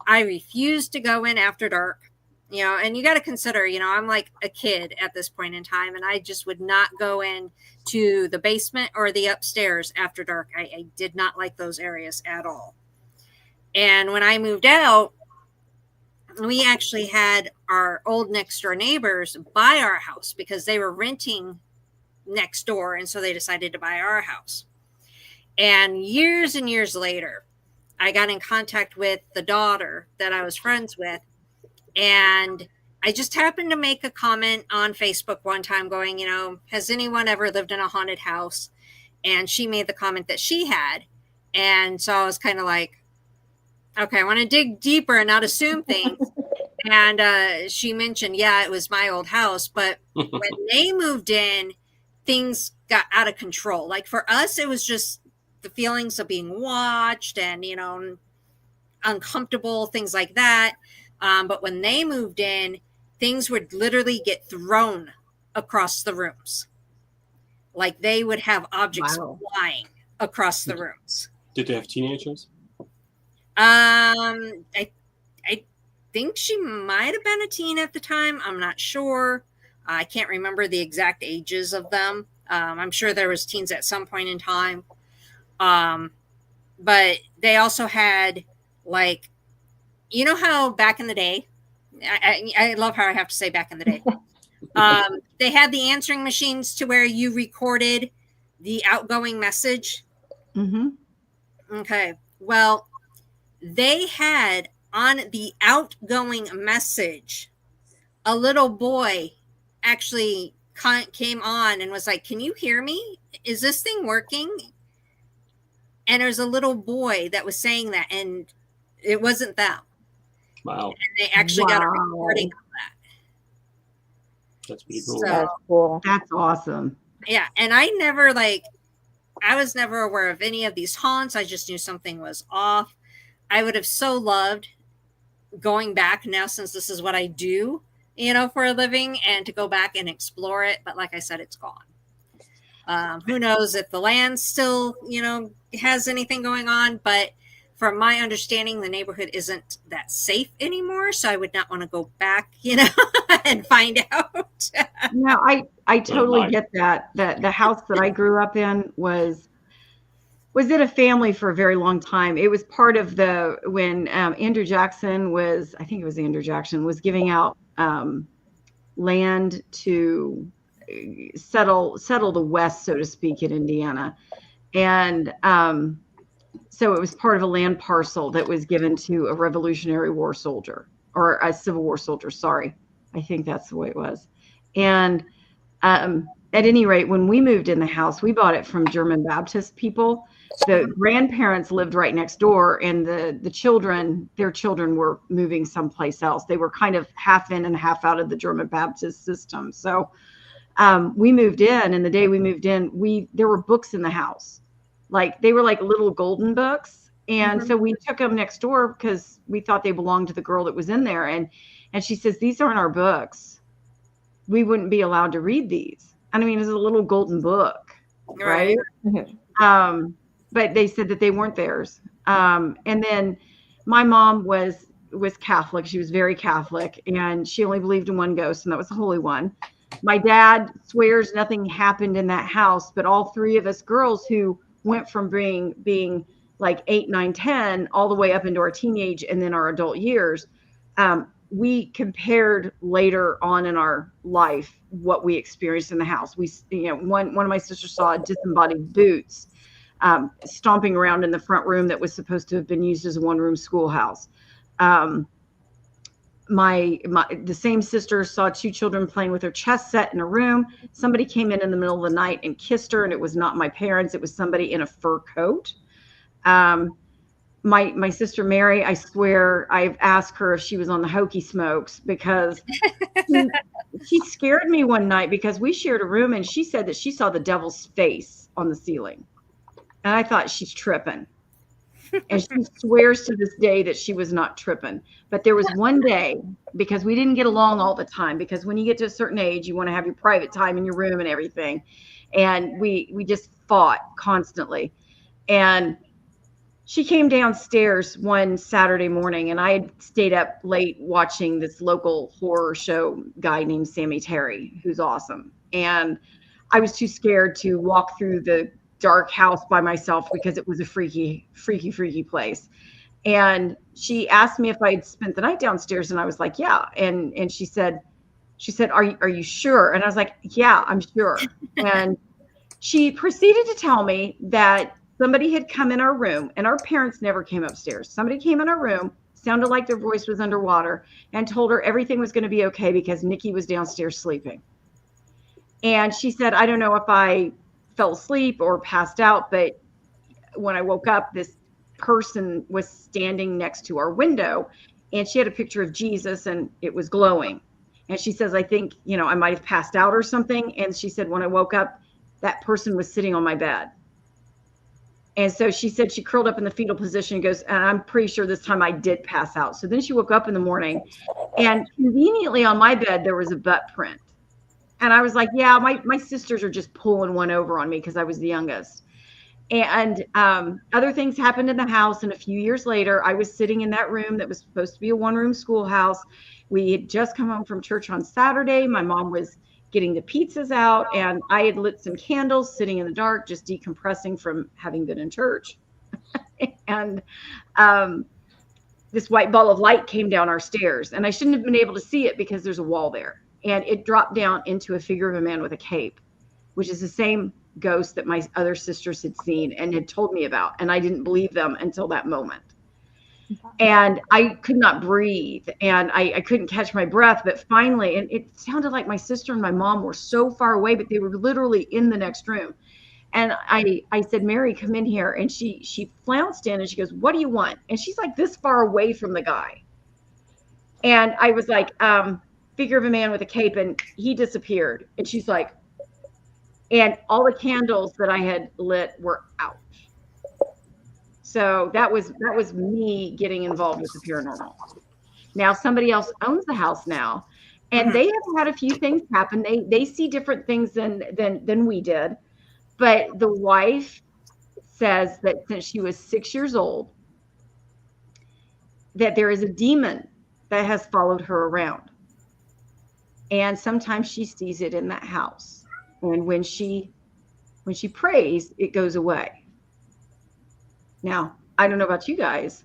I refused to go in after dark, and you got to consider, I'm like a kid at this point in time, and I just would not go in to the basement or the upstairs after dark. I did not like those areas at all. And when I moved out, we actually had our old next door neighbors buy our house because they were renting next door. And so they decided to buy our house. And years later, I got in contact with the daughter that I was friends with. And I just happened to make a comment on Facebook one time going, has anyone ever lived in a haunted house? And she made the comment that she had. And so I was kind of like, okay, I want to dig deeper and not assume things. And she mentioned, yeah, it was my old house. But when they moved in, things got out of control. Like for us, it was just the feelings of being watched and, uncomfortable, things like that. But when they moved in, things would literally get thrown across the rooms. Like they would have objects flying across the rooms. Did they have teenagers? I think she might have been a teen at the time. I'm not sure. I can't remember the exact ages of them. I'm sure there was teens at some point in time. But they also had like, how back in the day, I love how I have to say back in the day. They had the answering machines to where you recorded the outgoing message. Mm-hmm. Okay. Well, they had on the outgoing message, a little boy actually came on and was like, "Can you hear me? Is this thing working?" And there's a little boy that was saying that, and it wasn't them. Wow. And they actually got a recording of that. That's pretty cool. So, That's cool. That's awesome. Yeah. And I was never aware of any of these haunts. I just knew something was off. I would have so loved going back now, since this is what I do, for a living, and to go back and explore it. But like I said, it's gone. Who knows if the land still, has anything going on, but from my understanding, the neighborhood isn't that safe anymore. So I would not want to go back, and find out. No, I totally get that. The house that I grew up in was in a family for a very long time. It was part of when Andrew Jackson was giving out land to settle the West, so to speak, in Indiana. And so it was part of a land parcel that was given to a Revolutionary War soldier, or a Civil War soldier. Sorry. I think that's the way it was. And at any rate, when we moved in the house, we bought it from German Baptist people. The grandparents lived right next door, and their children were moving someplace else. They were kind of half in and half out of the German Baptist system. So we moved in, and the day we moved in, there were books in the house. Like they were like little golden books. And so we took them next door because we thought they belonged to the girl that was in there. And she says, "These aren't our books. We wouldn't be allowed to read these." And I mean, it's a little golden book, right? But they said that they weren't theirs. And then my mom was Catholic. She was very Catholic, and she only believed in one ghost, and that was the Holy One. My dad swears nothing happened in that house, but all three of us girls who went from being like 8, 9, 10, all the way up into our teenage and then our adult years, we compared later on in our life what we experienced in the house. We, one of my sisters saw disembodied boots stomping around in the front room that was supposed to have been used as a one-room schoolhouse. The same sister saw 2 children playing with their chess set in a room. Somebody came in the middle of the night and kissed her, and it was not my parents. It was somebody in a fur coat. My sister Mary, I swear I've asked her if she was on the Hokey Smokes, because she scared me one night because we shared a room, and she said that she saw the devil's face on the ceiling. And I thought, she's tripping. And she swears to this day that she was not tripping. But there was one day, because we didn't get along all the time, because when you get to a certain age, you want to have your private time in your room and everything. And we just fought constantly. And she came downstairs one Saturday morning, and I had stayed up late watching this local horror show guy named Sammy Terry, who's awesome. And I was too scared to walk through the dark house by myself because it was a freaky place. And she asked me if I'd spent the night downstairs, and I was like, yeah. And she said, are you sure? And I was like, yeah, I'm sure. And she proceeded to tell me that somebody had come in our room, and our parents never came upstairs. Somebody came in our room, sounded like their voice was underwater, and told her everything was going to be okay because Nikki was downstairs sleeping. And she said, I don't know if I fell asleep or passed out, but when I woke up, this person was standing next to our window, and she had a picture of Jesus, and it was glowing. And she says, I think, I might have passed out or something. And she said, when I woke up, that person was sitting on my bed. And so she said she curled up in the fetal position and goes, and I'm pretty sure this time I did pass out. So then she woke up in the morning, and conveniently on my bed, there was a butt print. And I was like, yeah, my sisters are just pulling one over on me because I was the youngest. And other things happened in the house. And a few years later, I was sitting in that room that was supposed to be a one-room schoolhouse. We had just come home from church on Saturday. My mom was getting the pizzas out, and I had lit some candles sitting in the dark, just decompressing from having been in church. And this white ball of light came down our stairs, and I shouldn't have been able to see it because there's a wall there. And it dropped down into a figure of a man with a cape, which is the same ghost that my other sisters had seen and had told me about. And I didn't believe them until that moment. And I could not breathe, and I couldn't catch my breath. But finally, and it sounded like my sister and my mom were so far away, but they were literally in the next room. And I said, Mary, come in here. And she flounced in, and she goes, what do you want? And she's like this far away from the guy. And I was like, figure of a man with a cape, and he disappeared. And she's like, and all the candles that I had lit were out. So that was me getting involved with the paranormal. Now somebody else owns the house now, and they have had a few things happen. They see different things than we did. But the wife says that since she was 6 years old, that there is a demon that has followed her around. And sometimes she sees it in that house. And when she prays, it goes away. Now, I don't know about you guys,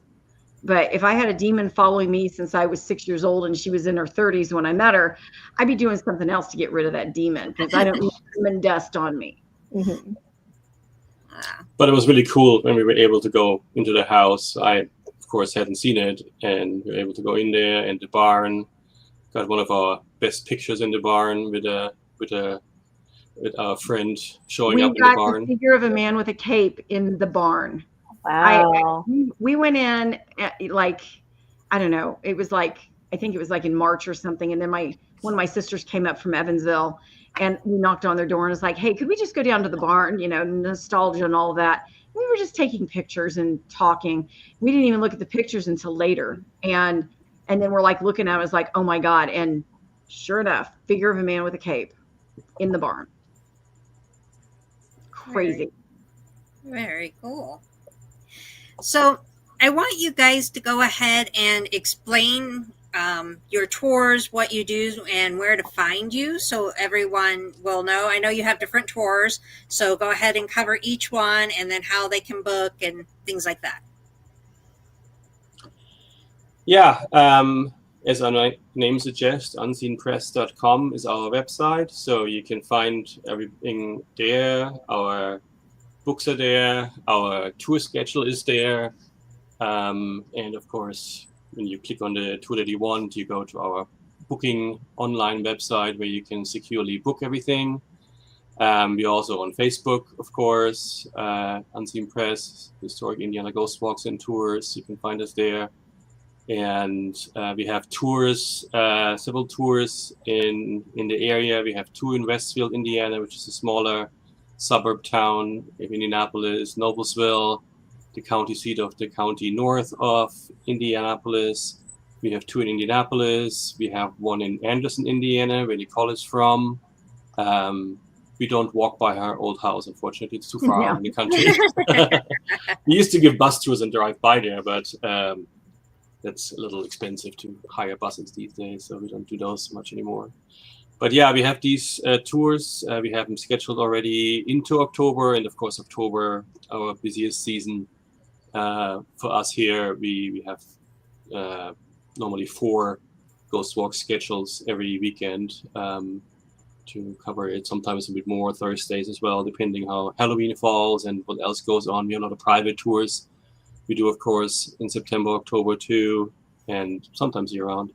but if I had a demon following me since I was 6 years old and she was in her 30s when I met her, I'd be doing something else to get rid of that demon, because I don't need demon dust on me. Mm-hmm. But it was really cool when we were able to go into the house. I, of course, hadn't seen it, and we were able to go in there, and the barn. Got one of our best pictures in the barn with our friend showing up in the barn. We got the figure of a man with a cape in the barn. Wow. We went in like, I don't know. It was like, I think it was like in March or something. And then one of my sisters came up from Evansville, and we knocked on their door and was like, hey, could we just go down to the barn? Nostalgia and all of that. We were just taking pictures and talking. We didn't even look at the pictures until later. And then we're like looking at it, was like, oh my God. And sure enough, figure of a man with a cape in the barn. Crazy. Very cool. So I want you guys to go ahead and explain your tours, what you do, and where to find you, so everyone will know. I know you have different tours, so go ahead and cover each one, and then how they can book and things like that. Yeah, as our name suggests, unseenpress.com is our website, so you can find everything there. Our books are there, our tour schedule is there, and of course, when you click on the tour that you want, you go to our booking online website where you can securely book everything. We're also on Facebook, of course, Unseen Press, Historic Indiana Ghost Walks and Tours. You can find us there. And we have tours, several tours in the area. We have two in Westfield, Indiana, which is a smaller suburb town of Indianapolis, Noblesville, the county seat of the county north of Indianapolis. We have two in Indianapolis. We have one in Anderson, Indiana, where Nicole is from. We don't walk by her old house, unfortunately. It's too far out in the country. We used to give bus tours and drive by there, but that's a little expensive to hire buses these days, so we don't do those much anymore. But yeah, we have these tours. We have them scheduled already into October, and of course, October, our busiest season. For us here, we have normally 4 ghost walk schedules every weekend to cover it. Sometimes a bit more Thursdays as well, depending how Halloween falls and what else goes on. We have a lot of private tours. We do, of course, in September, October too, and sometimes year round.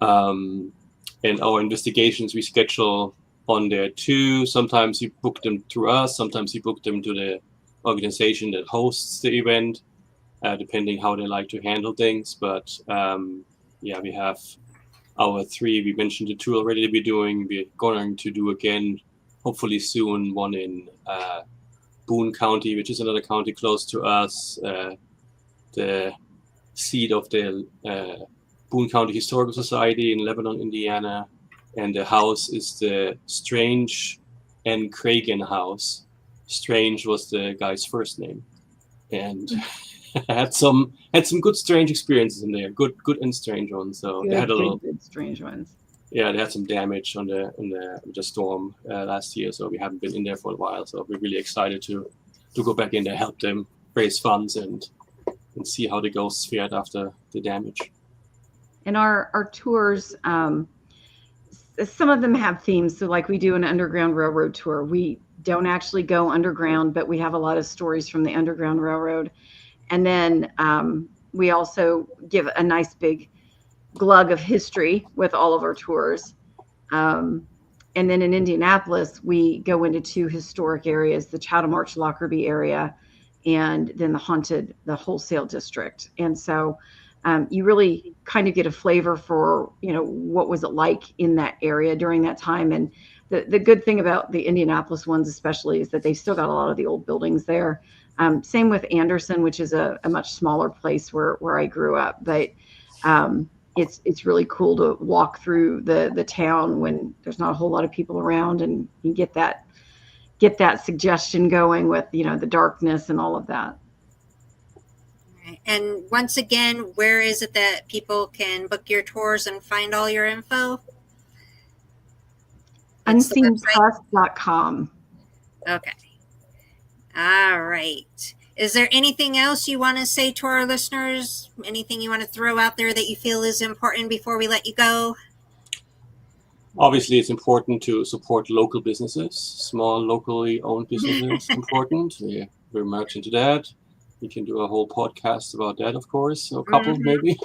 And our investigations we schedule on there too. Sometimes we book them through us. Sometimes we book them to the organization that hosts the event, depending how they like to handle things. But yeah, we have our 3. We mentioned the 2 already that we're doing. We're going to do again, hopefully soon, one in Boone County, which is another county close to us. The seat of the Boone County Historical Society in Lebanon, Indiana. And the house is the Strange and Cragen House. Strange was the guy's first name. And had some good strange experiences in there, good and strange ones. So they had a little good strange ones. Yeah, they had some damage on the storm last year, so we haven't been in there for a while. So we're really excited to go back in there, help them raise funds, and see how the ghosts fared after the damage. And our tours, some of them have themes. So like we do an Underground Railroad tour. We don't actually go underground, but we have a lot of stories from the Underground Railroad. And then we also give a nice big glug of history with all of our tours. And then in Indianapolis, we go into 2 historic areas, the Chatham Arch Lockerbie area, and then the wholesale district. And so you really kind of get a flavor for, what was it like in that area during that time. And the good thing about the Indianapolis ones especially is that they've still got a lot of the old buildings there. Same with Anderson, which is a much smaller place where I grew up. But it's really cool to walk through the town when there's not a whole lot of people around, and you get that suggestion going with, the darkness and all of that. And once again, where is it that people can book your tours and find all your info? Unseenpress.com. Okay. All right. Is there anything else you want to say to our listeners? Anything you want to throw out there that you feel is important before we let you go? Obviously, it's important to support local businesses, small, locally owned businesses. Important. We're very much into that. We can do a whole podcast about that, of course, or a couple maybe.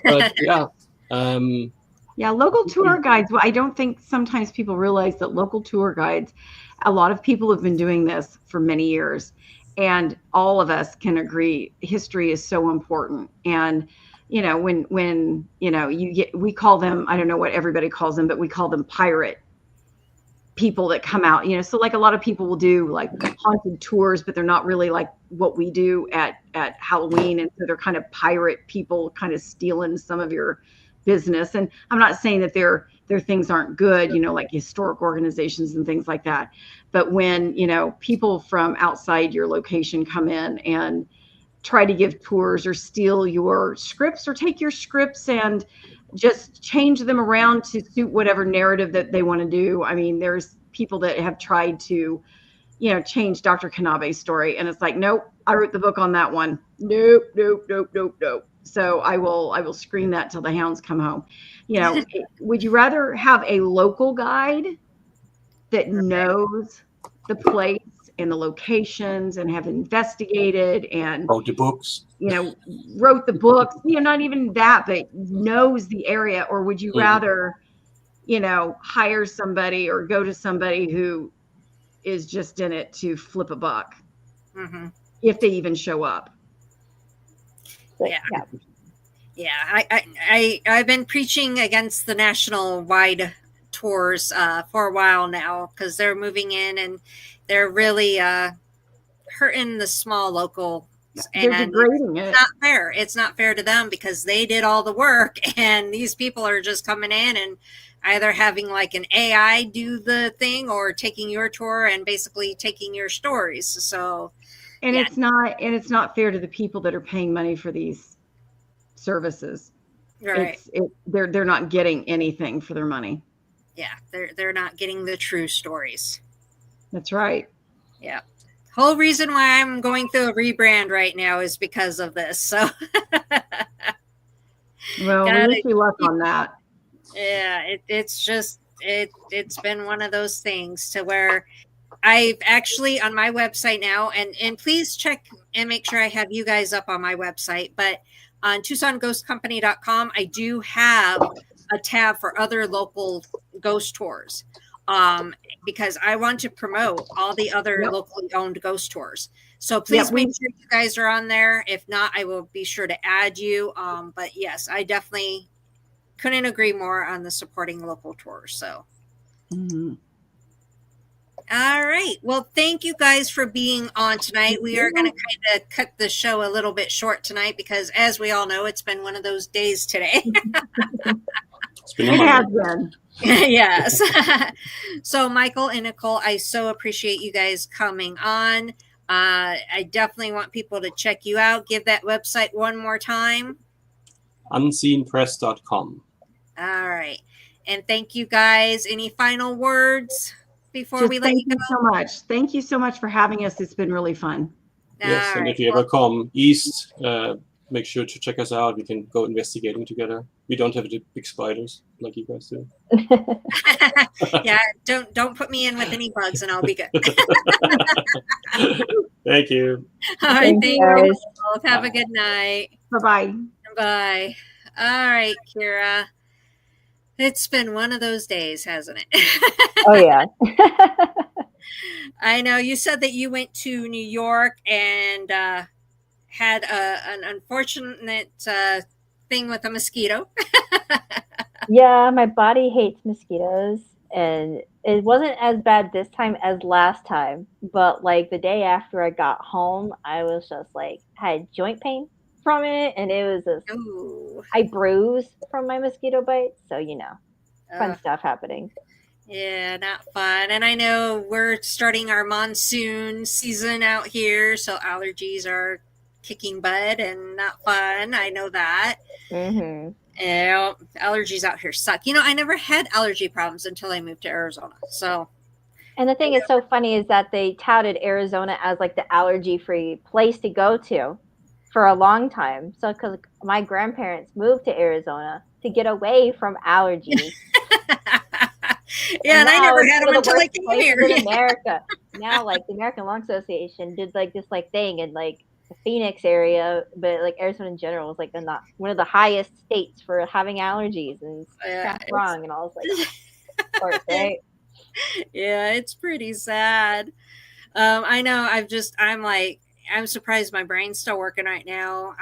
But yeah. Yeah, local tour guides. Well, I don't think sometimes people realize that local tour guides, a lot of people have been doing this for many years, and all of us can agree history is so important. And when we call them, I don't know what everybody calls them, but we call them pirate people that come out, so like a lot of people will do like haunted tours, but they're not really like what we do at Halloween. And so they're kind of pirate people, kind of stealing some of your business. And I'm not saying that their things aren't good, like historic organizations and things like that. But when, people from outside your location come in and try to give tours or steal your scripts or take your scripts and just change them around to suit whatever narrative that they want to do. I mean, there's people that have tried to, change Dr. Kanabe's story. And it's like, nope, I wrote the book on that one. Nope. So I will scream that till the hounds come home. Would you rather have a local guide that knows the place and the locations and have investigated and wrote the books, not even that, but knows the area? Or would you rather, hire somebody or go to somebody who is just in it to flip a buck, if they even show up? Yeah. I've been preaching against the national wide tours for a while now, because they're moving in and they're really hurting the small local. They're degrading it. It's not fair. It's not fair to them because they did all the work, and these people are just coming in and either having like an AI do the thing or taking your tour and basically taking your stories. So, and it's not fair to the people that are paying money for these services. Right. They're not getting anything for their money. Yeah, they're not getting the true stories. That's right. Yeah. Whole reason why I'm going through a rebrand right now is because of this. So Well, we wish you luck on that. Yeah, it's been one of those things to where I've actually on my website now, and please check and make sure I have you guys up on my website. But on TucsonGhostCompany.com, I do have a tab for other local ghost tours, because I want to promote all the other locally owned ghost tours. So please make sure you guys are on there. If not, I will be sure to add you. But yes, I definitely couldn't agree more on the supporting local tours. So. Mm-hmm. All right. Well, thank you guys for being on tonight. We are going to kind of cut the show a little bit short tonight because, as we all know, it's been one of those days today. It has been. Yes. So, Michael and Nicole, I so appreciate you guys coming on. I definitely want people to check you out. Give that website one more time. Unseenpress.com. All right. And thank you guys. Any final words before we let you go? Thank you so much. Thank you so much for having us. It's been really fun. Yes, and if you ever come east, make sure to check us out. We can go investigating together. We don't have the big spiders like you guys do. Yeah, don't put me in with any bugs, and I'll be good. Thank you. All right, thank you both. Have a good night. Bye-bye. Bye. All right, Kira. It's been one of those days, hasn't it? Oh, yeah. I know you said that you went to New York and had an unfortunate thing with a mosquito. Yeah, my body hates mosquitoes, and it wasn't as bad this time as last time. But like the day after I got home, I was just like had joint pain from it, and it was just I bruised from my mosquito bites. So fun stuff happening. Yeah, not fun. And I know we're starting our monsoon season out here, so allergies are kicking butt and not fun. I know that. Mm-hmm. Allergies out here suck. I never had allergy problems until I moved to Arizona. So, and the thing is so funny is that they touted Arizona as like the allergy-free place to go to for a long time. So, because my grandparents moved to Arizona to get away from allergies. Yeah, and I never had them until I came here. In America. Now, like the American Lung Association did like this like thing in like the Phoenix area, but like Arizona in general was like one of the highest states for having allergies, and that's wrong. And I was like, of course, right? Yeah, it's pretty sad. I know. I'm surprised my brain's still working right now.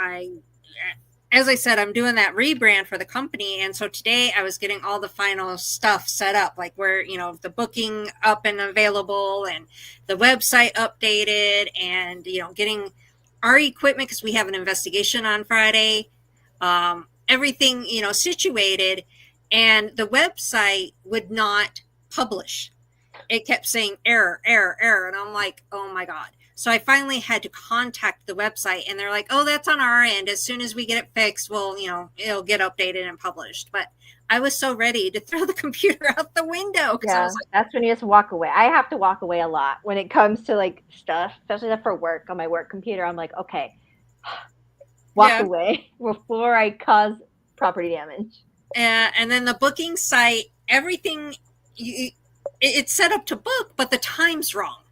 As I said, I'm doing that rebrand for the company. And so today I was getting all the final stuff set up, like where, the booking up and available and the website updated and, getting our equipment because we have an investigation on Friday, everything, situated. And the website would not publish. It kept saying error, error, error. And I'm like, oh my God. So I finally had to contact the website and they're like, oh, that's on our end. As soon as we get it fixed, it'll get updated and published. But I was so ready to throw the computer out the window. Yeah, that's when you just walk away. I have to walk away a lot when it comes to like stuff, especially for work on my work computer. I'm like, okay, walk away before I cause property damage. And then the booking site, everything, it's set up to book, but the time's wrong.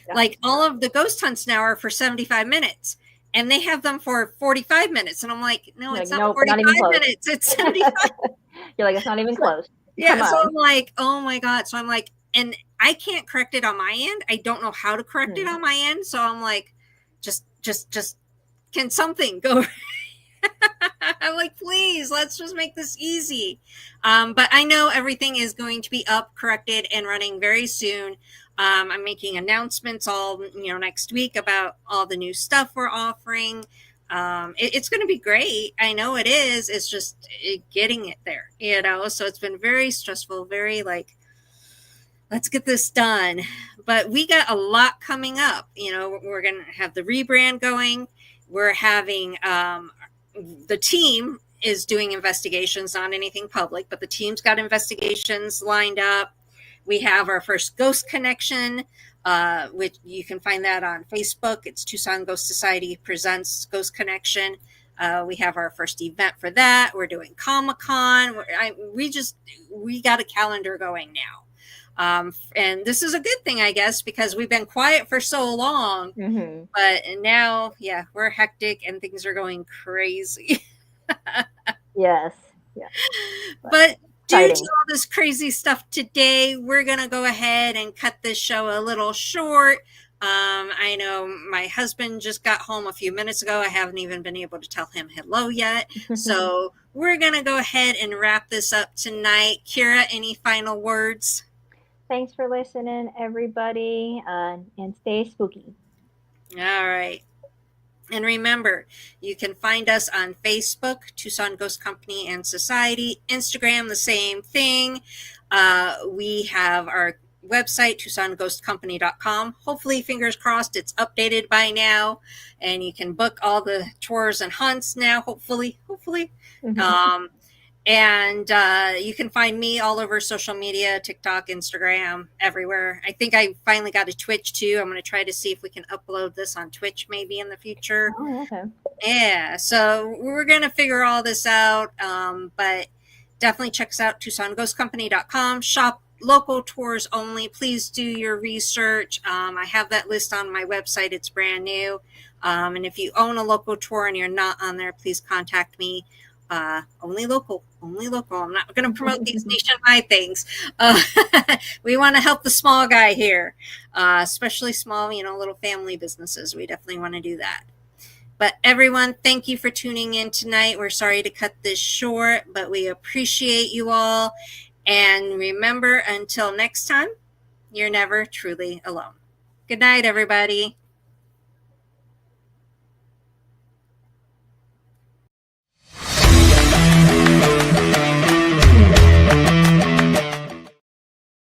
Yeah. Like all of the ghost hunts now are for 75 minutes and they have them for 45 minutes. And I'm like, no, it's not 45 minutes. It's 75. You're like, it's not even close. Yeah. So I'm like, oh my God. So I'm like, and I can't correct it on my end. I don't know how to correct it on my end. So I'm like, just can something go? I'm like, please, let's just make this easy. But I know everything is going to be up, corrected, and running very soon. I'm making announcements all next week about all the new stuff we're offering. It's going to be great. I know it is. It's just getting it there, So it's been very stressful, very like, let's get this done. But we got a lot coming up. We're going to have the rebrand going. We're having the team is doing investigations, not anything public, but the team's got investigations lined up. We have our first ghost connection which you can find that on Facebook. It's Tucson Ghost Society Presents Ghost Connection. We have our first event for that. We're doing Comic-Con. We got a calendar going now. And this is a good thing, I guess, because we've been quiet for so long. Mm-hmm. But now, yeah, we're hectic and things are going crazy. Yes. Yeah. But due Exciting. to all this crazy stuff today, we're going to go ahead and cut this show a little short. I know my husband just got home a few minutes ago. I haven't even been able to tell him hello yet. So we're going to go ahead and wrap this up tonight. Kira, any final words? Thanks for listening, everybody, and stay spooky. All right. And remember, you can find us on Facebook, Tucson Ghost Company and Society, Instagram, the same thing. We have our website, TucsonGhostCompany.com. Hopefully, fingers crossed, it's updated by now, and you can book all the tours and hunts now, hopefully. Mm-hmm. And you can find me all over social media, TikTok, Instagram, everywhere. I think I finally got a Twitch too. I'm going to try to see if we can upload this on Twitch maybe in the future. Oh, okay. Yeah, so we're going to figure all this out. But definitely check us out, TucsonGhostCompany.com. Shop local tours only. Please do your research. I have that list on my website. It's brand new. And if you own a local tour and you're not on there, please contact me. Only local. I'm not going to promote these nationwide things. We want to help the small guy here, especially small, little family businesses. We definitely want to do that. But everyone, thank you for tuning in tonight. We're sorry to cut this short, but we appreciate you all. And remember, until next time, you're never truly alone. Good night, everybody.